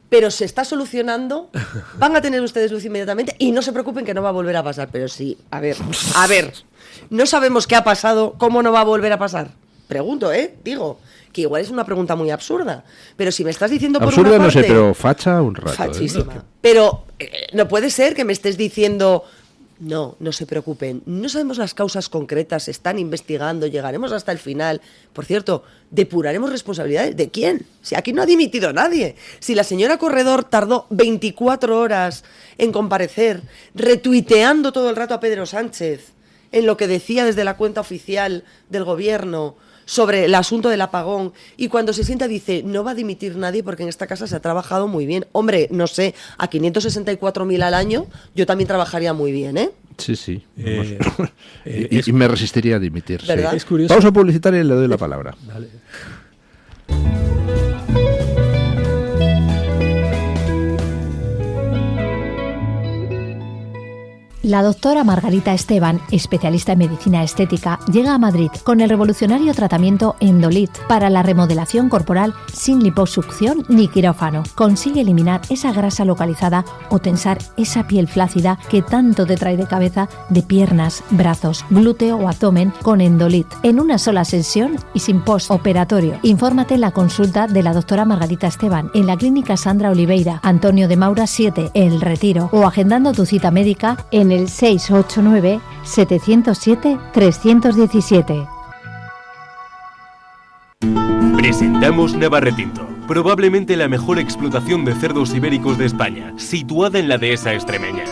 pero se está solucionando, van a tener ustedes luz inmediatamente y no se preocupen que no va a volver a pasar. Pero sí, a ver, no sabemos qué ha pasado, ¿cómo no va a volver a pasar? Pregunto, digo, que igual es una pregunta muy absurda, pero si me estás diciendo por absurda, una parte... no sé, pero facha un rato. Fachísima. Pero no puede ser que me estés diciendo... No se preocupen, no sabemos las causas concretas, se están investigando, llegaremos hasta el final. Por cierto, depuraremos responsabilidades. ¿De quién? Si aquí no ha dimitido nadie. Si la señora Corredor tardó 24 horas en comparecer, retuiteando todo el rato a Pedro Sánchez en lo que decía desde la cuenta oficial del gobierno sobre el asunto del apagón, y cuando se sienta dice, no va a dimitir nadie porque en esta casa se ha trabajado muy bien. Hombre, no sé, a 564.000 al año yo también trabajaría muy bien, ¿eh? Sí. Y me resistiría a dimitir. ¿Verdad? Sí. Es curioso. Pausa publicitaria y le doy la palabra. Vale. La doctora Margarita Esteban, especialista en medicina estética, llega a Madrid con el revolucionario tratamiento Endolit para la remodelación corporal sin liposucción ni quirófano. Consigue eliminar esa grasa localizada o tensar esa piel flácida que tanto te trae de cabeza, de piernas, brazos, glúteo o abdomen con Endolit. En una sola sesión y sin postoperatorio. Infórmate en la consulta de la doctora Margarita Esteban en la Clínica Sandra Oliveira, Antonio de Maura 7, El Retiro, o agendando tu cita médica en el 689-707-317. Presentamos Navarretinto, probablemente la mejor explotación de cerdos ibéricos de España, situada en la dehesa extremeña.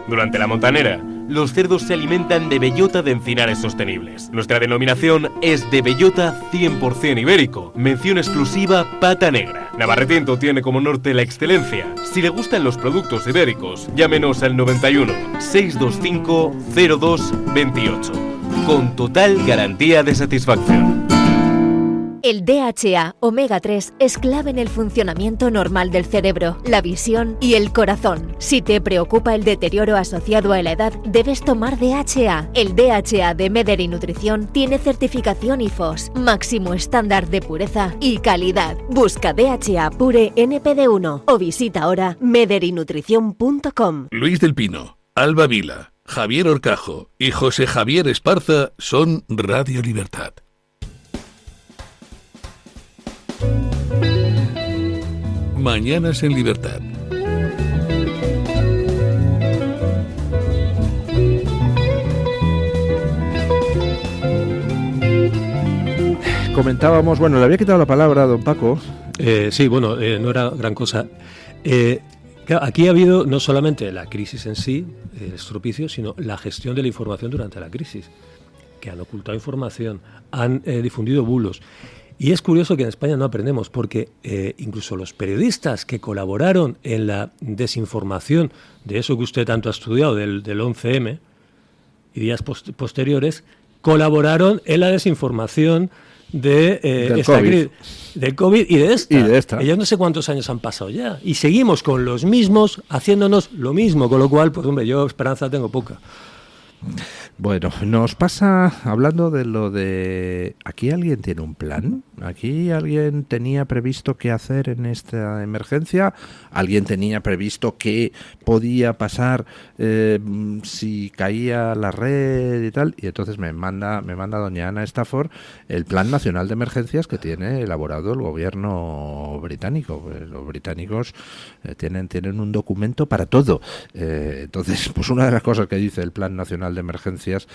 Durante la montanera, los cerdos se alimentan de bellota de encinares sostenibles. Nuestra denominación es de bellota 100% ibérico, mención exclusiva Pata Negra. Navarretinto tiene como norte la excelencia. Si le gustan los productos ibéricos, llámenos al 91 625 02 28, con total garantía de satisfacción. El DHA omega 3 es clave en el funcionamiento normal del cerebro, la visión y el corazón. Si te preocupa el deterioro asociado a la edad, debes tomar DHA. El DHA de Mederi Nutrición tiene certificación IFOS, máximo estándar de pureza y calidad. Busca DHA Pure NPD1 o visita ahora mederinutrición.com. Luis del Pino, Alba Vila, Javier Horcajo y José Javier Esparza son Radio Libertad. Mañanas en Libertad. Comentábamos, bueno, le había quitado la palabra a don Paco. Sí, bueno, no era gran cosa. Claro, aquí ha habido no solamente la crisis en sí, el estropicio, sino la gestión de la información durante la crisis, que han ocultado información, han difundido bulos. Y es curioso que en España no aprendemos, porque incluso los periodistas que colaboraron en la desinformación de eso que usted tanto ha estudiado, del 11M y días posteriores, colaboraron en la desinformación de esta crisis, del COVID y de esta. Ya no sé cuántos años han pasado ya. Y seguimos con los mismos, haciéndonos lo mismo, con lo cual, pues hombre, yo esperanza tengo poca. Bueno, nos pasa hablando de lo de... ¿Aquí alguien tiene un plan? ¿Aquí alguien tenía previsto qué hacer en esta emergencia? ¿Alguien tenía previsto qué podía pasar si caía la red y tal? Y entonces me manda doña Ana Stafford el Plan Nacional de Emergencias que tiene elaborado el gobierno británico. Los británicos tienen un documento para todo. Entonces, pues una de las cosas que dice el Plan Nacional de Emergencias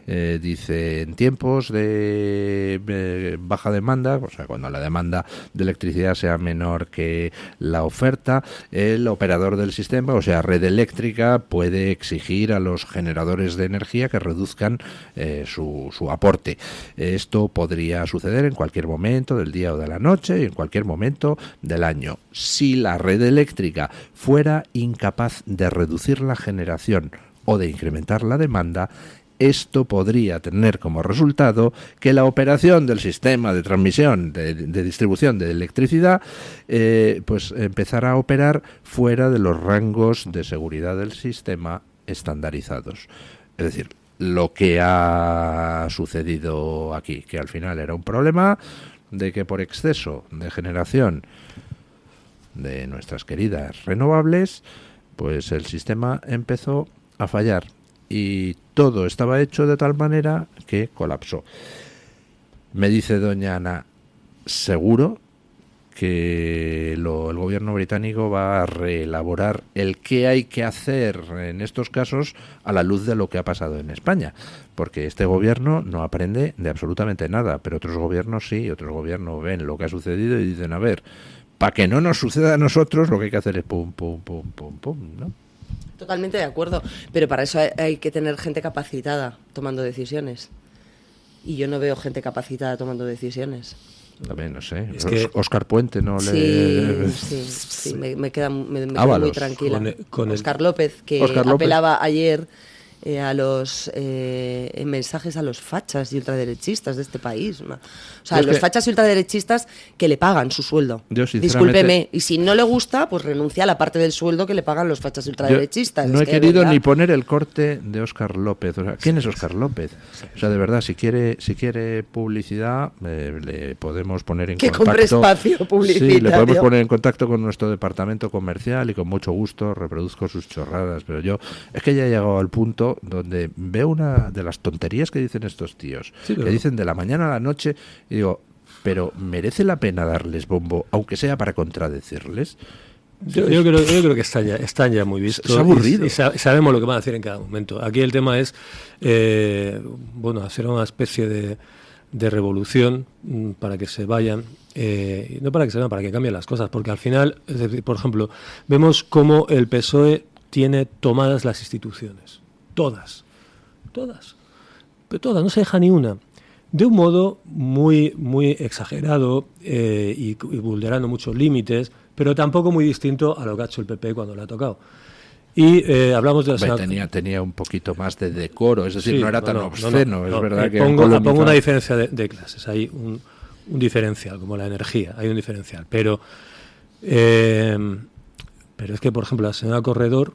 dice: en tiempos de baja demanda, o sea, cuando la demanda de electricidad sea menor que la oferta, el operador del sistema, o sea, red eléctrica, puede exigir a los generadores de energía que reduzcan su aporte. Esto podría suceder en cualquier momento del día o de la noche y en cualquier momento del año. Si la red eléctrica fuera incapaz de reducir la generación o de incrementar la demanda, esto podría tener como resultado que la operación del sistema de transmisión, de distribución de electricidad, pues empezara a operar fuera de los rangos de seguridad del sistema estandarizados. Es decir, lo que ha sucedido aquí, que al final era un problema de que por exceso de generación de nuestras queridas renovables, pues el sistema empezó a fallar y todo estaba hecho de tal manera que colapsó. Me dice doña Ana, seguro que el gobierno británico va a reelaborar el qué hay que hacer en estos casos a la luz de lo que ha pasado en España, porque este gobierno no aprende de absolutamente nada, pero otros gobiernos sí, otros gobiernos ven lo que ha sucedido y dicen, a ver, para que no nos suceda a nosotros, lo que hay que hacer es pum, pum, pum, pum, pum, ¿no? Totalmente de acuerdo, pero para eso hay que tener gente capacitada tomando decisiones. Y yo no veo gente capacitada tomando decisiones. También, no sé, es que Óscar Puente no le... Sí, me quedo muy tranquila. Con Óscar López, que apelaba ayer a los mensajes a los fachas y ultraderechistas de este país. O sea, los fachas y ultraderechistas que le pagan su sueldo. Discúlpeme. Y si no le gusta, pues renuncia a la parte del sueldo que le pagan los fachas y ultraderechistas. No he querido ni poner el corte de Óscar López. O sea, ¿quién es Óscar López? O sea, de verdad, si quiere publicidad, le podemos poner en contacto. Que compre espacio publicitario. Sí, le podemos poner en contacto con nuestro departamento comercial y con mucho gusto reproduzco sus chorradas. Pero yo es que ya he llegado al punto donde veo una de las tonterías que dicen estos tíos, que dicen de la mañana a la noche, y digo, pero ¿merece la pena darles bombo, aunque sea para contradecirles? Yo creo que están ya muy vistos. Es aburrido. Y sabemos lo que van a hacer en cada momento. Aquí el tema es hacer una especie de revolución para que se vayan, no para que se vayan, para que cambien las cosas, porque al final, es decir, por ejemplo, vemos cómo el PSOE tiene tomadas las instituciones. Todas, no se deja ni una, de un modo muy, muy exagerado y vulnerando muchos límites, pero tampoco muy distinto a lo que ha hecho el PP cuando le ha tocado. Y hablamos de la tenía un poquito más de decoro, es decir, no era tan obsceno, es verdad que pongo una diferencia de clases, hay un diferencial, como la energía, hay un diferencial, pero es que, por ejemplo, la señora Corredor,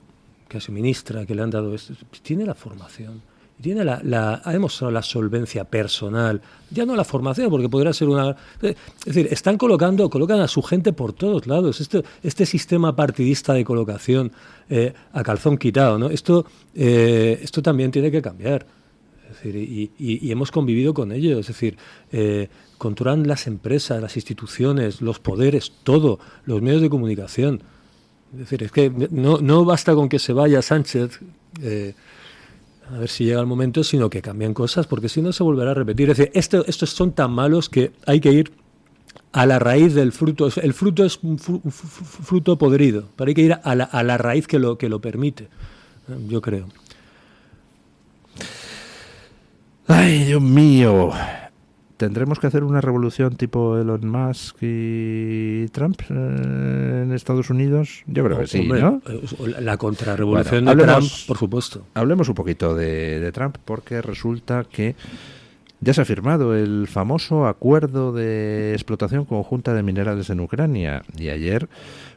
que es ministra, que le han dado esto, tiene la formación, ha demostrado la solvencia personal, ya no la formación, porque podría ser es decir, colocan a su gente por todos lados, este sistema partidista de colocación a calzón quitado, ¿no? Esto también tiene que cambiar, es decir, y hemos convivido con ello, es decir, controlan las empresas, las instituciones, los poderes, todo, los medios de comunicación. Es decir, es que no basta con que se vaya Sánchez, a ver si llega el momento, sino que cambian cosas, porque si no se volverá a repetir. Es decir, estos son tan malos que hay que ir a la raíz del fruto. El fruto es un fruto podrido, pero hay que ir a la raíz que lo permite, yo creo. ¡Ay, Dios mío! ¿Tendremos que hacer una revolución tipo Elon Musk y Trump en Estados Unidos? Yo creo que sí, hombre, ¿no? La contrarrevolución de Trump, por supuesto. Hablemos un poquito de Trump, porque resulta que ya se ha firmado el famoso acuerdo de explotación conjunta de minerales en Ucrania. Y ayer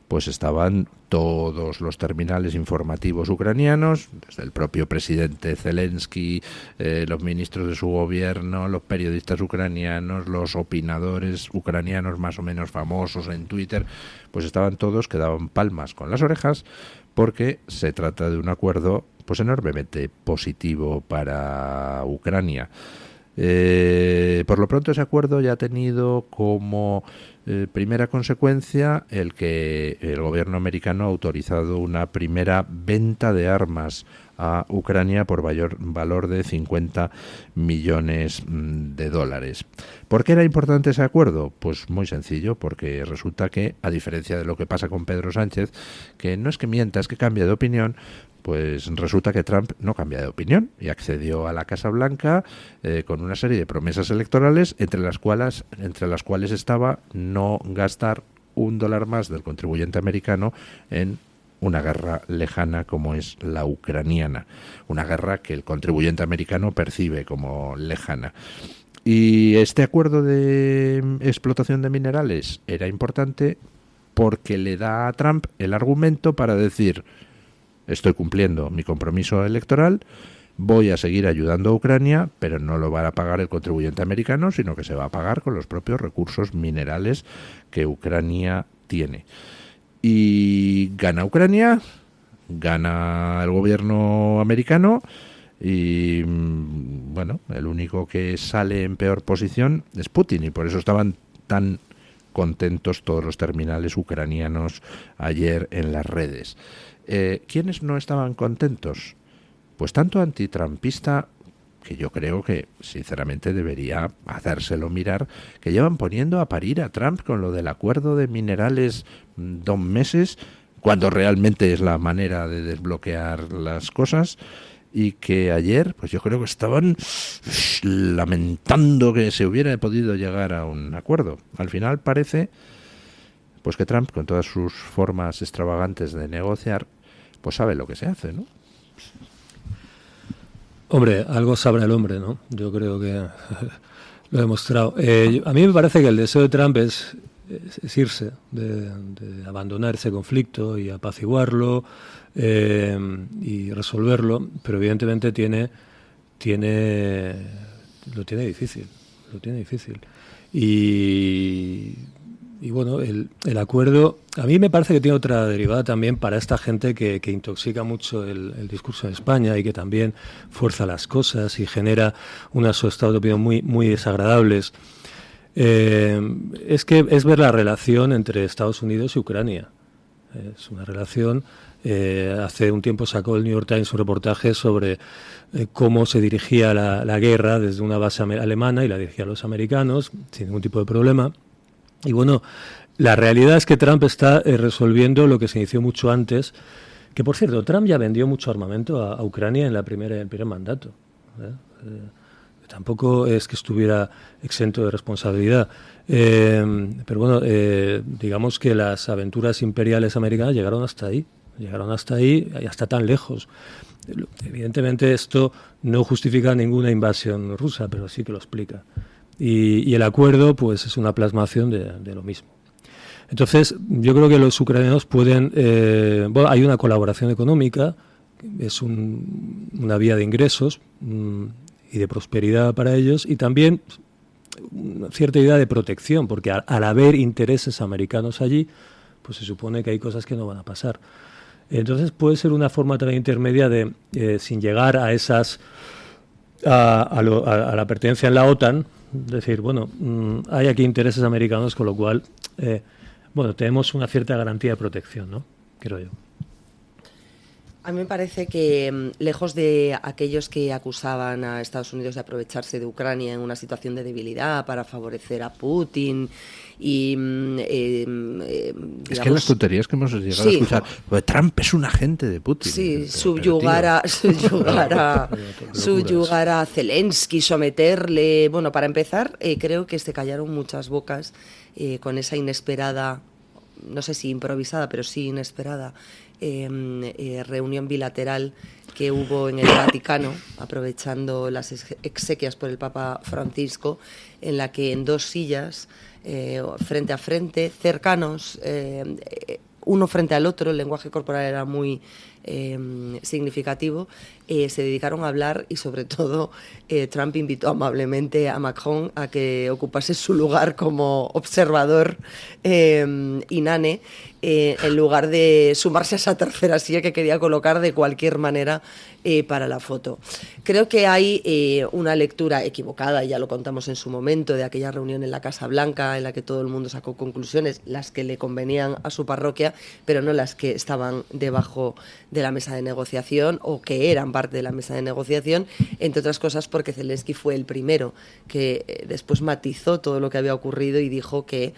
pues estaban todos los terminales informativos ucranianos, desde el propio presidente Zelensky, los ministros de su gobierno, los periodistas ucranianos, los opinadores ucranianos más o menos famosos en Twitter, pues estaban todos que daban palmas con las orejas, porque se trata de un acuerdo pues enormemente positivo para Ucrania. Por lo pronto ese acuerdo ya ha tenido como primera consecuencia el que el gobierno americano ha autorizado una primera venta de armas a Ucrania por valor de 50 millones de dólares. ¿Por qué era importante ese acuerdo? Pues muy sencillo, porque resulta que, a diferencia de lo que pasa con Pedro Sánchez, que no es que mienta, es que cambia de opinión, pues resulta que Trump no cambia de opinión y accedió a la Casa Blanca con una serie de promesas electorales, entre las cuales estaba no gastar $1 más del contribuyente americano en una guerra lejana como es la ucraniana, una guerra que el contribuyente americano percibe como lejana. Y este acuerdo de explotación de minerales era importante porque le da a Trump el argumento para decir: estoy cumpliendo mi compromiso electoral, voy a seguir ayudando a Ucrania, pero no lo va a pagar el contribuyente americano, sino que se va a pagar con los propios recursos minerales que Ucrania tiene. Y gana Ucrania, gana el gobierno americano y, bueno, el único que sale en peor posición es Putin, y por eso estaban tan contentos todos los terminales ucranianos ayer en las redes. ¿Quiénes no estaban contentos? Pues tanto antitrumpista, que yo creo que sinceramente debería hacérselo mirar, que llevan poniendo a parir a Trump con lo del acuerdo de minerales 2 meses, cuando realmente es la manera de desbloquear las cosas, y que ayer, pues yo creo que estaban lamentando que se hubiera podido llegar a un acuerdo. Al final parece pues que Trump, con todas sus formas extravagantes de negociar, pues sabe lo que se hace, ¿no? Hombre, algo sabrá el hombre, ¿no? Yo creo que lo he demostrado. A mí me parece que el deseo de Trump es irse, de abandonar ese conflicto y apaciguarlo y resolverlo, pero evidentemente lo tiene difícil. Y bueno, el acuerdo, a mí me parece que tiene otra derivada también para esta gente que intoxica mucho el discurso en España y que también fuerza las cosas y genera unos estados de opinión muy, muy desagradables. Es que es ver la relación entre Estados Unidos y Ucrania. Es una relación, hace un tiempo sacó el New York Times un reportaje sobre cómo se dirigía la guerra desde una base alemana y la dirigían los americanos sin ningún tipo de problema. Y bueno, la realidad es que Trump está resolviendo lo que se inició mucho antes, que por cierto, Trump ya vendió mucho armamento a Ucrania en el primer mandato. Tampoco es que estuviera exento de responsabilidad. Pero bueno, digamos que las aventuras imperiales americanas llegaron hasta ahí y hasta tan lejos. Evidentemente esto no justifica ninguna invasión rusa, pero sí que lo explica. Y el acuerdo pues es una plasmación de lo mismo. Entonces yo creo que los ucranianos pueden... bueno, hay una colaboración económica, es una vía de ingresos y de prosperidad para ellos, y también una cierta idea de protección, porque al haber intereses americanos allí, pues se supone que hay cosas que no van a pasar. Entonces puede ser una forma también intermedia de, sin llegar a esas a la pertenencia en la OTAN, decir, bueno, hay aquí intereses americanos, con lo cual, bueno, tenemos una cierta garantía de protección, ¿no? Creo yo. A mí me parece que, lejos de aquellos que acusaban a Estados Unidos de aprovecharse de Ucrania en una situación de debilidad para favorecer a Putin y... digamos, es que las tonterías que hemos llegado a escuchar, pues Trump es un agente de Putin. Sí, subyugar a Zelensky, someterle... Bueno, para empezar, creo que se callaron muchas bocas con esa inesperada, no sé si improvisada, pero sí inesperada, reunión bilateral que hubo en el Vaticano, aprovechando las exequias por el Papa Francisco, en la que en dos sillas, frente a frente, cercanos, uno frente al otro, el lenguaje corporal era muy significativo, se dedicaron a hablar y sobre todo Trump invitó amablemente a Macron a que ocupase su lugar como observador inane, en lugar de sumarse a esa tercera silla que quería colocar de cualquier manera para la foto. Creo que hay una lectura equivocada, ya lo contamos en su momento, de aquella reunión en la Casa Blanca en la que todo el mundo sacó conclusiones, las que le convenían a su parroquia, pero no las que estaban debajo de la mesa de negociación o que eran parte de la mesa de negociación, entre otras cosas porque Zelensky fue el primero que después matizó todo lo que había ocurrido y dijo que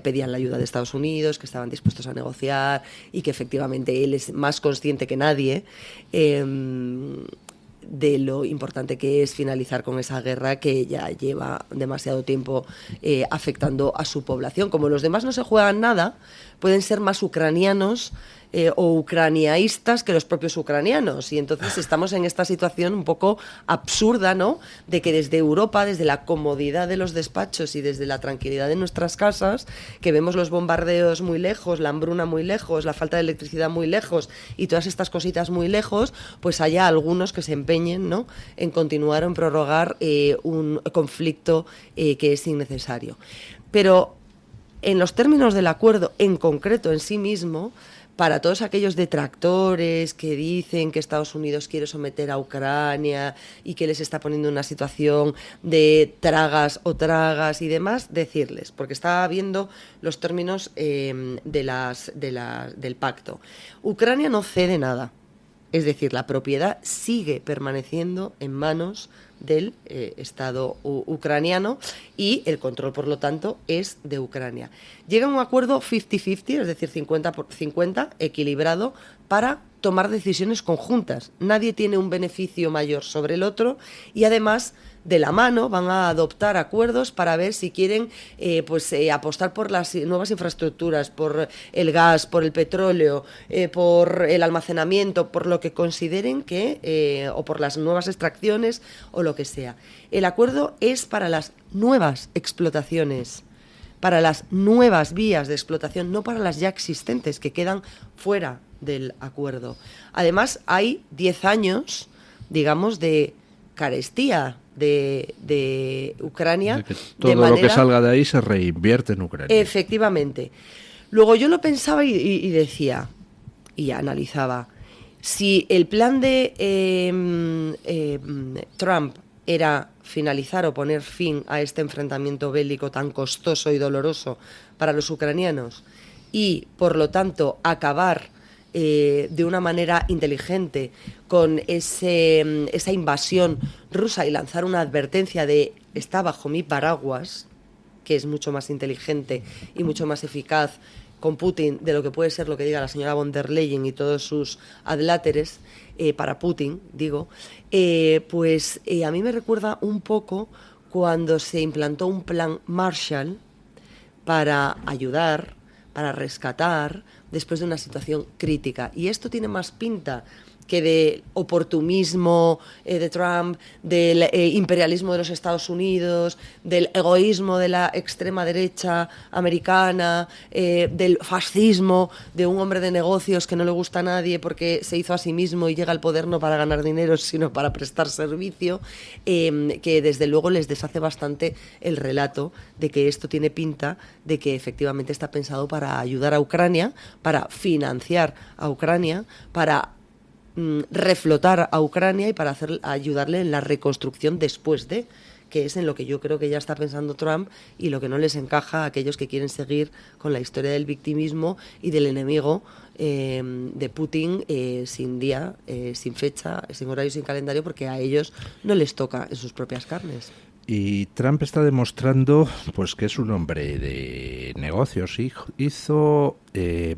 pedían la ayuda de Estados Unidos, que estaban dispuestos a negociar y que efectivamente él es más consciente que nadie de lo importante que es finalizar con esa guerra que ya lleva demasiado tiempo afectando a su población. Como los demás no se juegan nada, pueden ser más ucranianos o ucraniaístas que los propios ucranianos, y entonces estamos en esta situación un poco absurda, ¿no?, de que desde Europa, desde la comodidad de los despachos y desde la tranquilidad de nuestras casas, que vemos los bombardeos muy lejos, la hambruna muy lejos, la falta de electricidad muy lejos y todas estas cositas muy lejos, pues haya algunos que se empeñen, ¿no?, en continuar o en prorrogar un conflicto que es innecesario. Pero en los términos del acuerdo en concreto en sí mismo, para todos aquellos detractores que dicen que Estados Unidos quiere someter a Ucrania y que les está poniendo en una situación de tragas o tragas y demás, decirles, porque estaba viendo los términos del pacto. Ucrania no cede nada, es decir, la propiedad sigue permaneciendo en manos del Estado ucraniano y el control, por lo tanto, es de Ucrania. Llega a un acuerdo 50-50, es decir, 50 por 50, equilibrado, para tomar decisiones conjuntas. Nadie tiene un beneficio mayor sobre el otro y además de la mano van a adoptar acuerdos para ver si quieren apostar por las nuevas infraestructuras, por el gas, por el petróleo, por el almacenamiento, por lo que consideren que, o por las nuevas extracciones o lo que sea. El acuerdo es para las nuevas explotaciones, para las nuevas vías de explotación, no para las ya existentes que quedan fuera del acuerdo. Además, hay 10 años, digamos, de carestía de Ucrania. De que todo lo que salga de ahí se reinvierte en Ucrania. Efectivamente. Luego yo lo pensaba y decía, y analizaba, si el plan de Trump era finalizar o poner fin a este enfrentamiento bélico tan costoso y doloroso para los ucranianos y, por lo tanto, acabar de una manera inteligente con esa invasión rusa y lanzar una advertencia de está bajo mi paraguas, que es mucho más inteligente y mucho más eficaz con Putin de lo que puede ser lo que diga la señora von der Leyen y todos sus adláteres, para Putin, digo, a mí me recuerda un poco cuando se implantó un plan Marshall para ayudar, para rescatar, después de una situación crítica. Y esto tiene más pinta que de oportunismo de Trump, del imperialismo de los Estados Unidos, del egoísmo de la extrema derecha americana, del fascismo de un hombre de negocios que no le gusta a nadie porque se hizo a sí mismo y llega al poder no para ganar dinero, sino para prestar servicio, que desde luego les deshace bastante el relato de que esto tiene pinta de que efectivamente está pensado para ayudar a Ucrania, para financiar a Ucrania, para reflotar a Ucrania y para ayudarle en la reconstrucción después de, que es en lo que yo creo que ya está pensando Trump y lo que no les encaja a aquellos que quieren seguir con la historia del victimismo y del enemigo de Putin sin día, sin fecha, sin horario, sin calendario, porque a ellos no les toca en sus propias carnes. Y Trump está demostrando pues que es un hombre de negocios. Hizo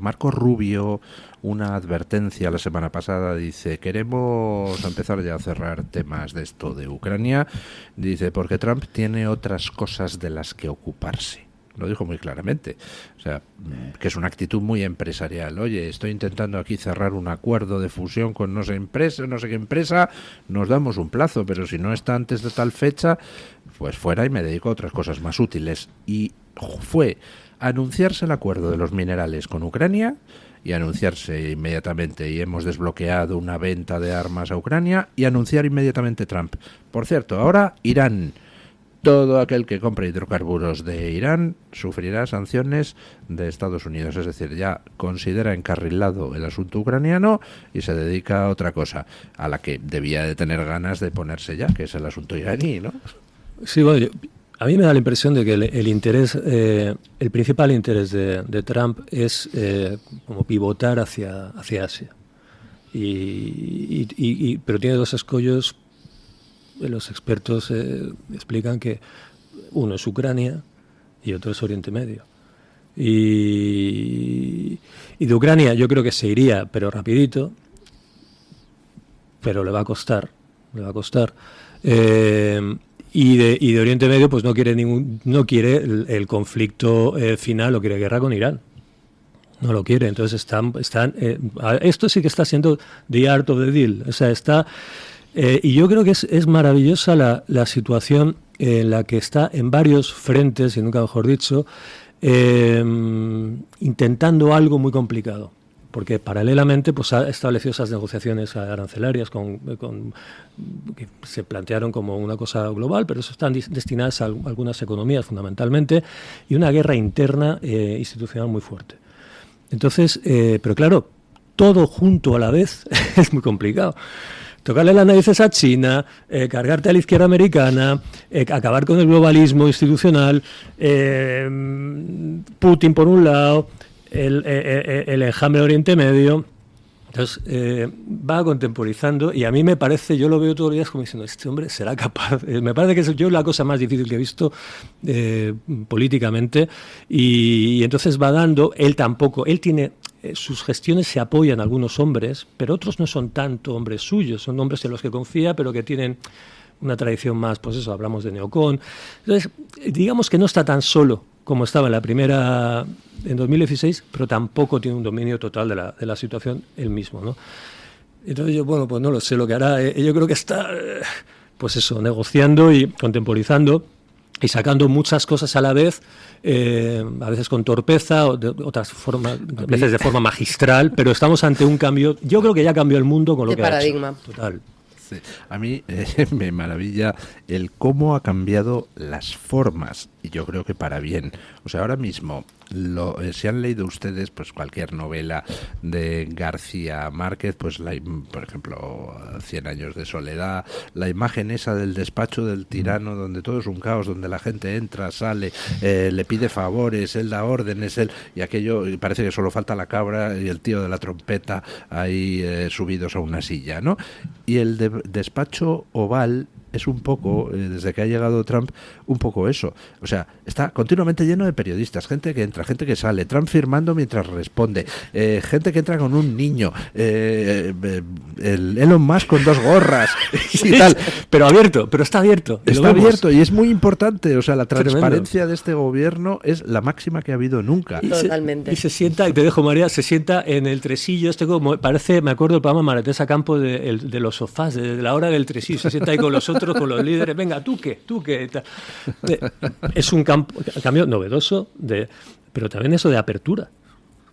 Marco Rubio una advertencia la semana pasada, dice, queremos empezar ya a cerrar temas de esto de Ucrania, dice, porque Trump tiene otras cosas de las que ocuparse. Lo dijo muy claramente, o sea, que es una actitud muy empresarial. Oye, estoy intentando aquí cerrar un acuerdo de fusión con no sé qué empresa, nos damos un plazo, pero si no está antes de tal fecha, pues fuera y me dedico a otras cosas más útiles. Y fue anunciarse el acuerdo de los minerales con Ucrania y anunciarse inmediatamente, y hemos desbloqueado una venta de armas a Ucrania, y anunciar inmediatamente Trump. Por cierto, ahora Irán. Todo aquel que compre hidrocarburos de Irán sufrirá sanciones de Estados Unidos. Es decir, ya considera encarrilado el asunto ucraniano y se dedica a otra cosa, a la que debía de tener ganas de ponerse ya, que es el asunto iraní, ¿no? Sí, bueno, a mí me da la impresión de que el interés, el principal interés de Trump es como pivotar hacia Asia. Pero tiene dos escollos. Los expertos explican que uno es Ucrania y otro es Oriente Medio. Y de Ucrania yo creo que se iría, pero rapidito, pero le va a costar. Y de Oriente Medio pues no quiere el conflicto final, no quiere guerra con Irán. No lo quiere, entonces esto sí que está siendo the art of the deal, o sea, está... y yo creo que es maravillosa la situación en la que está en varios frentes, y nunca mejor dicho, intentando algo muy complicado. Porque paralelamente pues ha establecido esas negociaciones arancelarias que se plantearon como una cosa global, pero eso están destinadas a algunas economías fundamentalmente, y una guerra interna institucional muy fuerte. Entonces, pero claro, todo junto a la vez es muy complicado. Tocarle las narices a China, cargarte a la izquierda americana, acabar con el globalismo institucional, Putin por un lado, el enjambre de Oriente Medio. Entonces va contemporizando, y a mí me parece, yo lo veo todos los días como diciendo, este hombre será capaz. Me parece que es yo la cosa más difícil que he visto políticamente, y entonces va dando, él tiene sus gestiones se apoyan a algunos hombres, pero otros no son tanto hombres suyos, son hombres en los que confía, pero que tienen una tradición más, pues eso, hablamos de neocon. Entonces, digamos que no está tan solo como estaba en la primera, en 2016, pero tampoco tiene un dominio total de la situación él mismo, ¿no? Entonces yo, bueno, pues no lo sé lo que hará. Yo creo que está, pues eso, negociando y contemporizando y sacando muchas cosas a la vez, a veces con torpeza, o de otras formas, a veces de forma magistral, pero estamos ante un cambio. Yo creo que ya cambió el mundo con lo que paradigma. ha hecho. Total. Sí. A mí me maravilla el cómo ha cambiado las formas, y yo creo que para bien. O sea, ahora mismo, si han leído ustedes pues cualquier novela de García Márquez, pues por ejemplo, 100 años de soledad, la imagen esa del despacho del tirano, donde todo es un caos, donde la gente entra, sale, le pide favores, él da órdenes, y aquello, y parece que solo falta la cabra y el tío de la trompeta ahí subidos a una silla, ¿no? Y el despacho oval es un poco, desde que ha llegado Trump, un poco eso. O sea, está continuamente lleno de periodistas, gente que entra, gente que sale, Trump firmando mientras responde, gente que entra con un niño, el Elon Musk con 2 gorras y tal. Pero abierto, pero está abierto. Está abierto y es muy importante. O sea, la transparencia de este gobierno es la máxima que ha habido nunca. Totalmente. Y se sienta, y te dejo, María, se sienta en el tresillo, como parece, me acuerdo del programa Maratesa Campo de los sofás, de la hora del tresillo, se sienta ahí con los otros, con los líderes, venga, ¿tú qué? Es un cambio novedoso, pero también eso de apertura,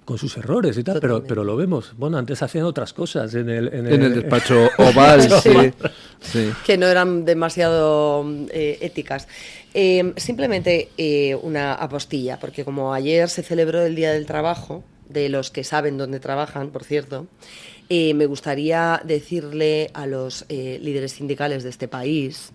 con sus errores y tal, pero lo vemos. Bueno, antes hacían otras cosas en el despacho oval, sí. Que no eran demasiado éticas. Simplemente una apostilla, porque como ayer se celebró el Día del Trabajo, de los que saben dónde trabajan, por cierto, me gustaría decirle a los líderes sindicales de este país,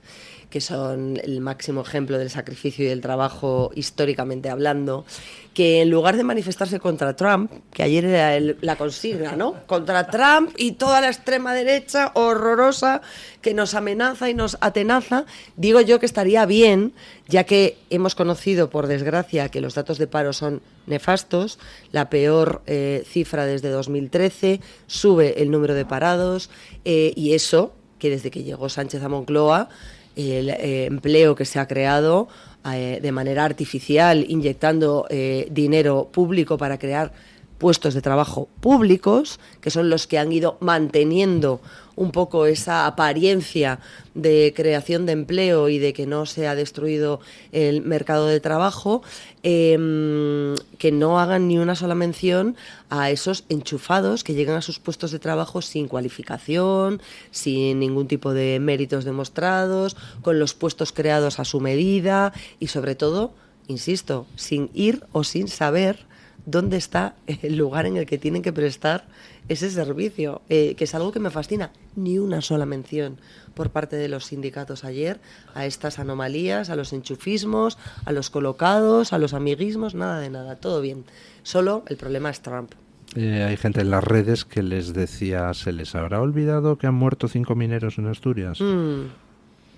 que son el máximo ejemplo del sacrificio y del trabajo históricamente hablando, que en lugar de manifestarse contra Trump, que ayer era la consigna, ¿no? Contra Trump y toda la extrema derecha horrorosa que nos amenaza y nos atenaza, digo yo que estaría bien, ya que hemos conocido, por desgracia, que los datos de paro son nefastos, la peor cifra desde 2013, sube el número de parados, y eso, que desde que llegó Sánchez a Moncloa, el empleo que se ha creado de manera artificial, inyectando dinero público para crear puestos de trabajo públicos, que son los que han ido manteniendo un poco esa apariencia de creación de empleo y de que no se ha destruido el mercado de trabajo, que no hagan ni una sola mención a esos enchufados que llegan a sus puestos de trabajo sin cualificación, sin ningún tipo de méritos demostrados, con los puestos creados a su medida y sobre todo, insisto, sin ir o sin saber dónde está el lugar en el que tienen que prestar ese servicio, que es algo que me fascina. Ni una sola mención por parte de los sindicatos ayer a estas anomalías, a los enchufismos, a los colocados, a los amiguismos, nada de nada, todo bien. Solo el problema es Trump. Hay gente en las redes que les decía, ¿se les habrá olvidado que han muerto 5 mineros en Asturias?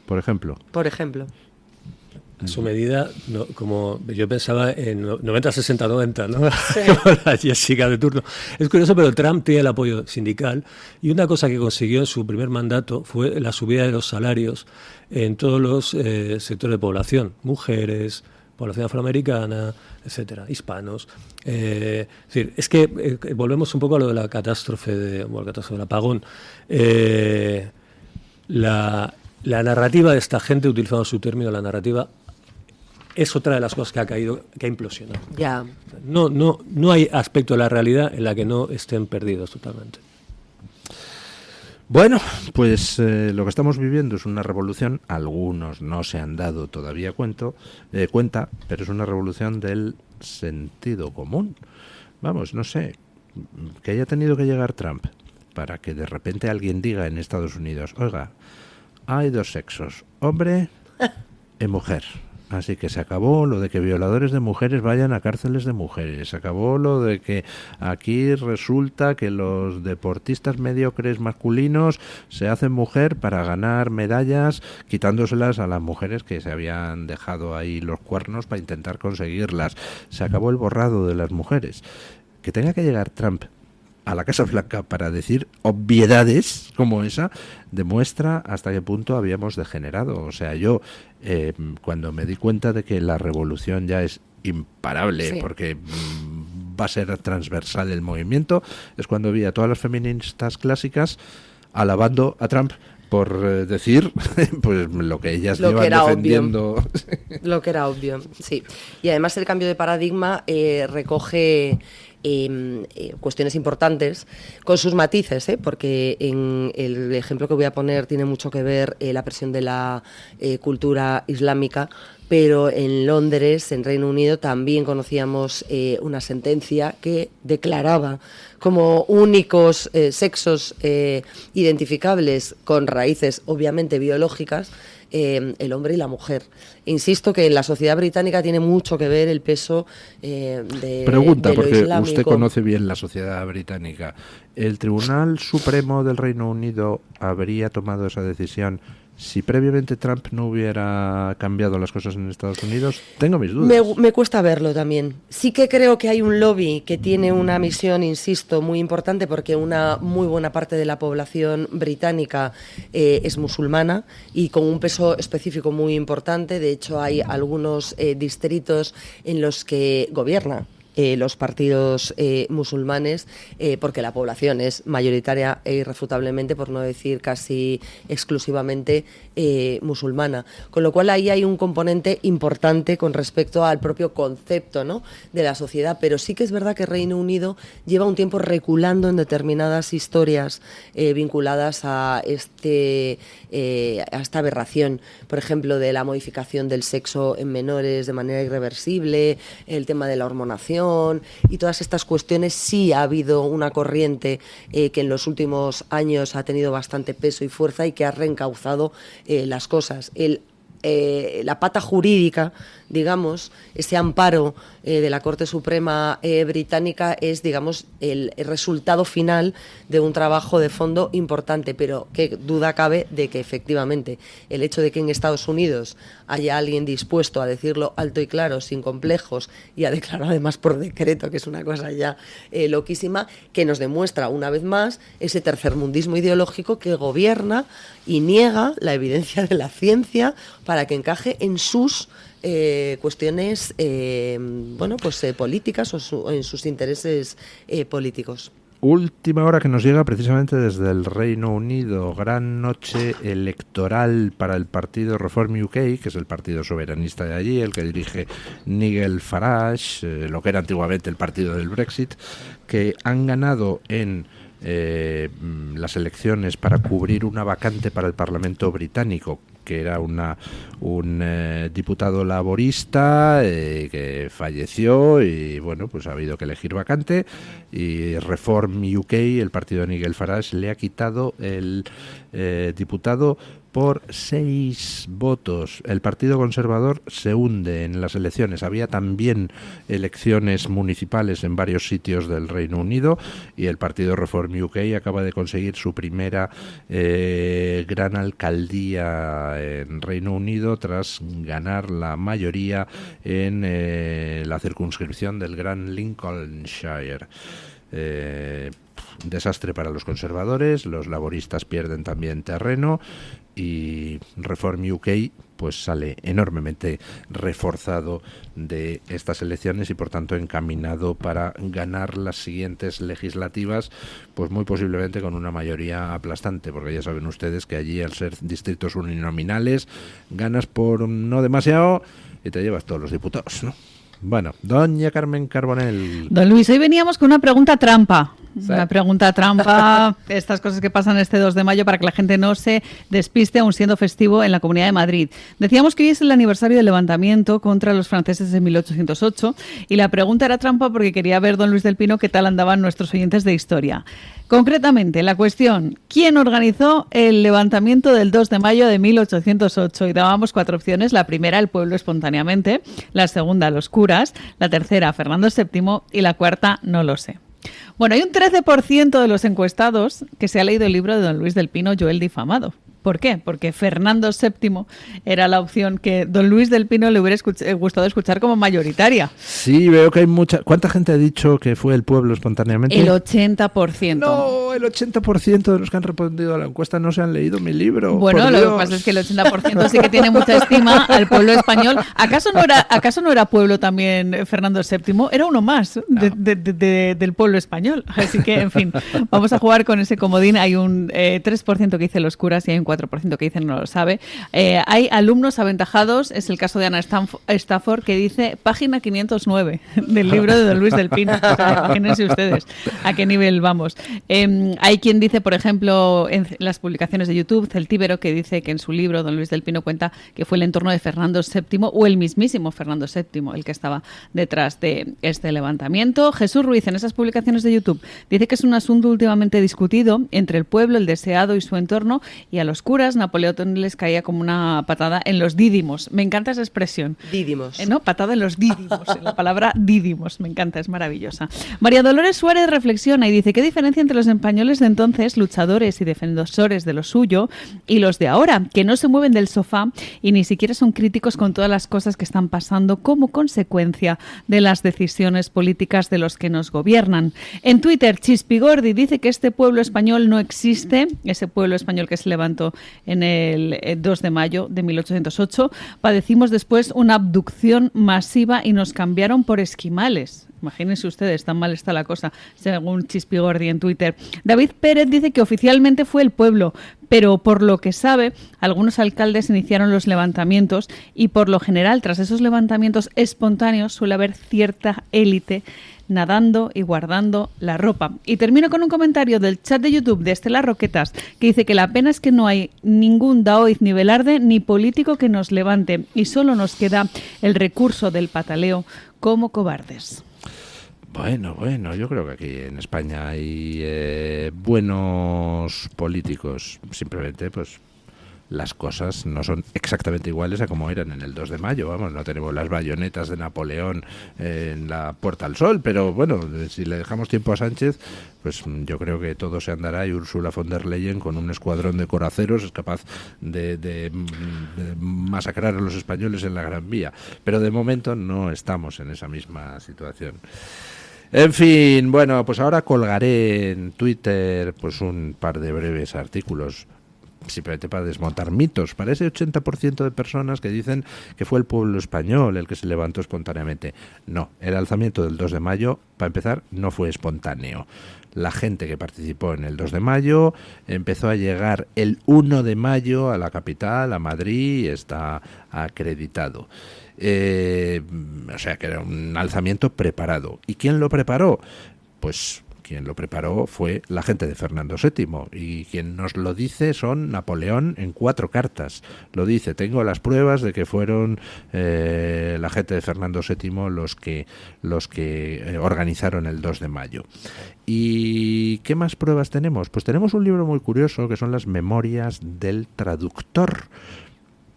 Por ejemplo. Por ejemplo. A su medida, no, como yo pensaba en 90-60-90, ¿no? Sí. La Jessica de turno. Es curioso, pero Trump tiene el apoyo sindical y una cosa que consiguió en su primer mandato fue la subida de los salarios en todos los sectores de población, mujeres, población afroamericana, etcétera, hispanos. Es decir, es que volvemos un poco a lo de la catástrofe, del apagón. La narrativa de esta gente, utilizando su término, la narrativa, es otra de las cosas que ha caído, que ha implosionado. Ya. No hay aspecto de la realidad en la que no estén perdidos totalmente. Bueno, pues lo que estamos viviendo es una revolución. Algunos no se han dado todavía cuenta, pero es una revolución del sentido común. Vamos, no sé, que haya tenido que llegar Trump para que de repente alguien diga en Estados Unidos, oiga, hay 2 sexos, hombre y mujer. Así que se acabó lo de que violadores de mujeres vayan a cárceles de mujeres. Se acabó lo de que aquí resulta que los deportistas mediocres masculinos se hacen mujer para ganar medallas, quitándoselas a las mujeres que se habían dejado ahí los cuernos para intentar conseguirlas. Se acabó el borrado de las mujeres. que tenga que llegar Trump a la Casa Blanca para decir obviedades como esa, demuestra hasta qué punto habíamos degenerado. O sea, yo cuando me di cuenta de que la revolución ya es imparable, porque va a ser transversal el movimiento, es cuando vi a todas las feministas clásicas alabando a Trump por decir pues lo que ellas llevan defendiendo. Lo que era obvio, sí. Y además el cambio de paradigma recoge cuestiones importantes con sus matices, porque en el ejemplo que voy a poner tiene mucho que ver la presión de la cultura islámica, pero en Londres, en Reino Unido, también conocíamos una sentencia que declaraba como únicos sexos identificables con raíces obviamente biológicas el hombre y la mujer. Insisto que en la sociedad británica tiene mucho que ver el peso Pregunta, de lo porque islámico. usted conoce bien la sociedad británica. ¿El Tribunal Supremo del Reino Unido habría tomado esa decisión si previamente Trump no hubiera cambiado las cosas en Estados Unidos? Tengo mis dudas. Me cuesta verlo también. Sí que creo que hay un lobby que tiene una misión, insisto, muy importante, porque una muy buena parte de la población británica es musulmana y con un peso específico muy importante. De hecho, hay algunos distritos en los que gobierna los partidos musulmanes, porque la población es mayoritaria e irrefutablemente, por no decir casi exclusivamente, musulmana. Con lo cual ahí hay un componente importante con respecto al propio concepto, ¿no?, de la sociedad. Pero sí que es verdad que Reino Unido lleva un tiempo reculando en determinadas historias vinculadas a esta aberración, por ejemplo, de la modificación del sexo en menores de manera irreversible, el tema de la hormonación y todas estas cuestiones. Sí ha habido una corriente que en los últimos años ha tenido bastante peso y fuerza y que ha reencauzado las cosas. La pata jurídica, digamos, ese amparo de la Corte Suprema británica es, digamos, el resultado final de un trabajo de fondo importante, pero qué duda cabe de que efectivamente el hecho de que en Estados Unidos haya alguien dispuesto a decirlo alto y claro, sin complejos, y a declarar además por decreto, que es una cosa ya loquísima, que nos demuestra una vez más ese tercermundismo ideológico que gobierna y niega la evidencia de la ciencia para que encaje en sus cuestiones políticas o en sus intereses políticos. Última hora que nos llega precisamente desde el Reino Unido. Gran noche electoral para el partido Reform UK, que es el partido soberanista de allí, el que dirige Nigel Farage, lo que era antiguamente el partido del Brexit, que han ganado en las elecciones para cubrir una vacante para el Parlamento británico, que era un diputado laborista que falleció y bueno, pues ha habido que elegir vacante, y Reform UK, el partido de Nigel Farage, le ha quitado el diputado por 6 votos. El Partido Conservador se hunde en las elecciones. Había también elecciones municipales en varios sitios del Reino Unido y el Partido Reform UK acaba de conseguir su primera gran alcaldía en Reino Unido tras ganar la mayoría en la circunscripción del Gran Lincolnshire. Desastre para los conservadores, los laboristas pierden también terreno y Reform UK pues sale enormemente reforzado de estas elecciones y por tanto encaminado para ganar las siguientes legislativas, pues muy posiblemente con una mayoría aplastante, porque ya saben ustedes que allí, al ser distritos uninominales, ganas por no demasiado y te llevas todos los diputados, ¿no? Bueno, doña Carmen Carbonell. Don Luis, hoy veníamos con una pregunta trampa. ¿Sí? Una pregunta trampa, estas cosas que pasan este 2 de mayo para que la gente no se despiste, aun siendo festivo en la Comunidad de Madrid. Decíamos que hoy es el aniversario del levantamiento contra los franceses en 1808 y la pregunta era trampa porque quería ver, don Luis del Pino, qué tal andaban nuestros oyentes de historia. Concretamente, la cuestión, ¿quién organizó el levantamiento del 2 de mayo de 1808? Y dábamos 4 opciones. La primera, el pueblo espontáneamente. La segunda, los curas. La tercera, Fernando VII. Y la cuarta, no lo sé. Bueno, hay un 13% de los encuestados que se ha leído el libro de don Luis del Pino, Yo el difamado. ¿Por qué? Porque Fernando VII era la opción que don Luis del Pino le hubiera gustado escuchar como mayoritaria. Sí, veo que hay mucha... ¿Cuánta gente ha dicho que fue el pueblo espontáneamente? El 80%. No, el 80% de los que han respondido a la encuesta no se han leído mi libro. Bueno, lo que pasa es que el 80% sí que tiene mucha estima al pueblo español. ¿Acaso no era pueblo también Fernando VII? Era uno más del pueblo español. Así que, en fin, vamos a jugar con ese comodín. Hay un 3% que dice los curas y hay un 4% que dicen no lo sabe. Hay alumnos aventajados, es el caso de Ana Stafford, que dice página 509 del libro de don Luis del Pino. O sea, imagínense ustedes a qué nivel vamos. Hay quien dice, por ejemplo, en las publicaciones de YouTube, Celtíbero, que dice que en su libro don Luis del Pino cuenta que fue el entorno de Fernando VII o el mismísimo Fernando VII el que estaba detrás de este levantamiento. Jesús Ruiz, en esas publicaciones de YouTube, dice que es un asunto últimamente discutido entre el pueblo, el deseado y su entorno, y a los curas Napoleón les caía como una patada en los dídimos. Me encanta esa expresión. Dídimos. ¿No? Patada en los dídimos. La palabra dídimos. Me encanta, es maravillosa. María Dolores Suárez reflexiona y dice: ¿qué diferencia entre los españoles de entonces, luchadores y defensores de lo suyo, y los de ahora, que no se mueven del sofá y ni siquiera son críticos con todas las cosas que están pasando como consecuencia de las decisiones políticas de los que nos gobiernan? En Twitter, Chispigordi dice que este pueblo español no existe, ese pueblo español que se levantó en el 2 de mayo de 1808. Padecimos después una abducción masiva y nos cambiaron por esquimales. Imagínense ustedes, tan mal está la cosa, según Chispigordi en Twitter. David Pérez dice que oficialmente fue el pueblo, pero por lo que sabe, algunos alcaldes iniciaron los levantamientos y por lo general, tras esos levantamientos espontáneos, suele haber cierta élite nadando y guardando la ropa. Y termino con un comentario del chat de YouTube de Estela Roquetas, que dice que la pena es que no hay ningún Daoiz ni Velarde ni político que nos levante y solo nos queda el recurso del pataleo como cobardes. Bueno, yo creo que aquí en España hay buenos políticos, simplemente pues las cosas no son exactamente iguales a como eran en el 2 de mayo, vamos, no tenemos las bayonetas de Napoleón en la Puerta al Sol, pero bueno, si le dejamos tiempo a Sánchez, pues yo creo que todo se andará y Ursula von der Leyen con un escuadrón de coraceros es capaz de masacrar a los españoles en la Gran Vía, pero de momento no estamos en esa misma situación. En fin, bueno, pues ahora colgaré en Twitter pues un par de breves artículos simplemente para desmontar mitos, para ese 80% de personas que dicen que fue el pueblo español el que se levantó espontáneamente. No, el alzamiento del 2 de mayo, para empezar, no fue espontáneo. La gente que participó en el 2 de mayo empezó a llegar el 1 de mayo a la capital, a Madrid, y está acreditado. O sea que era un alzamiento preparado. ¿Y quién lo preparó? Pues quien lo preparó fue la gente de Fernando VII, y quien nos lo dice son Napoleón en 4 cartas. Lo dice, tengo las pruebas de que fueron la gente de Fernando VII los que organizaron el 2 de mayo. ¿Y qué más pruebas tenemos? Pues tenemos un libro muy curioso que son las memorias del traductor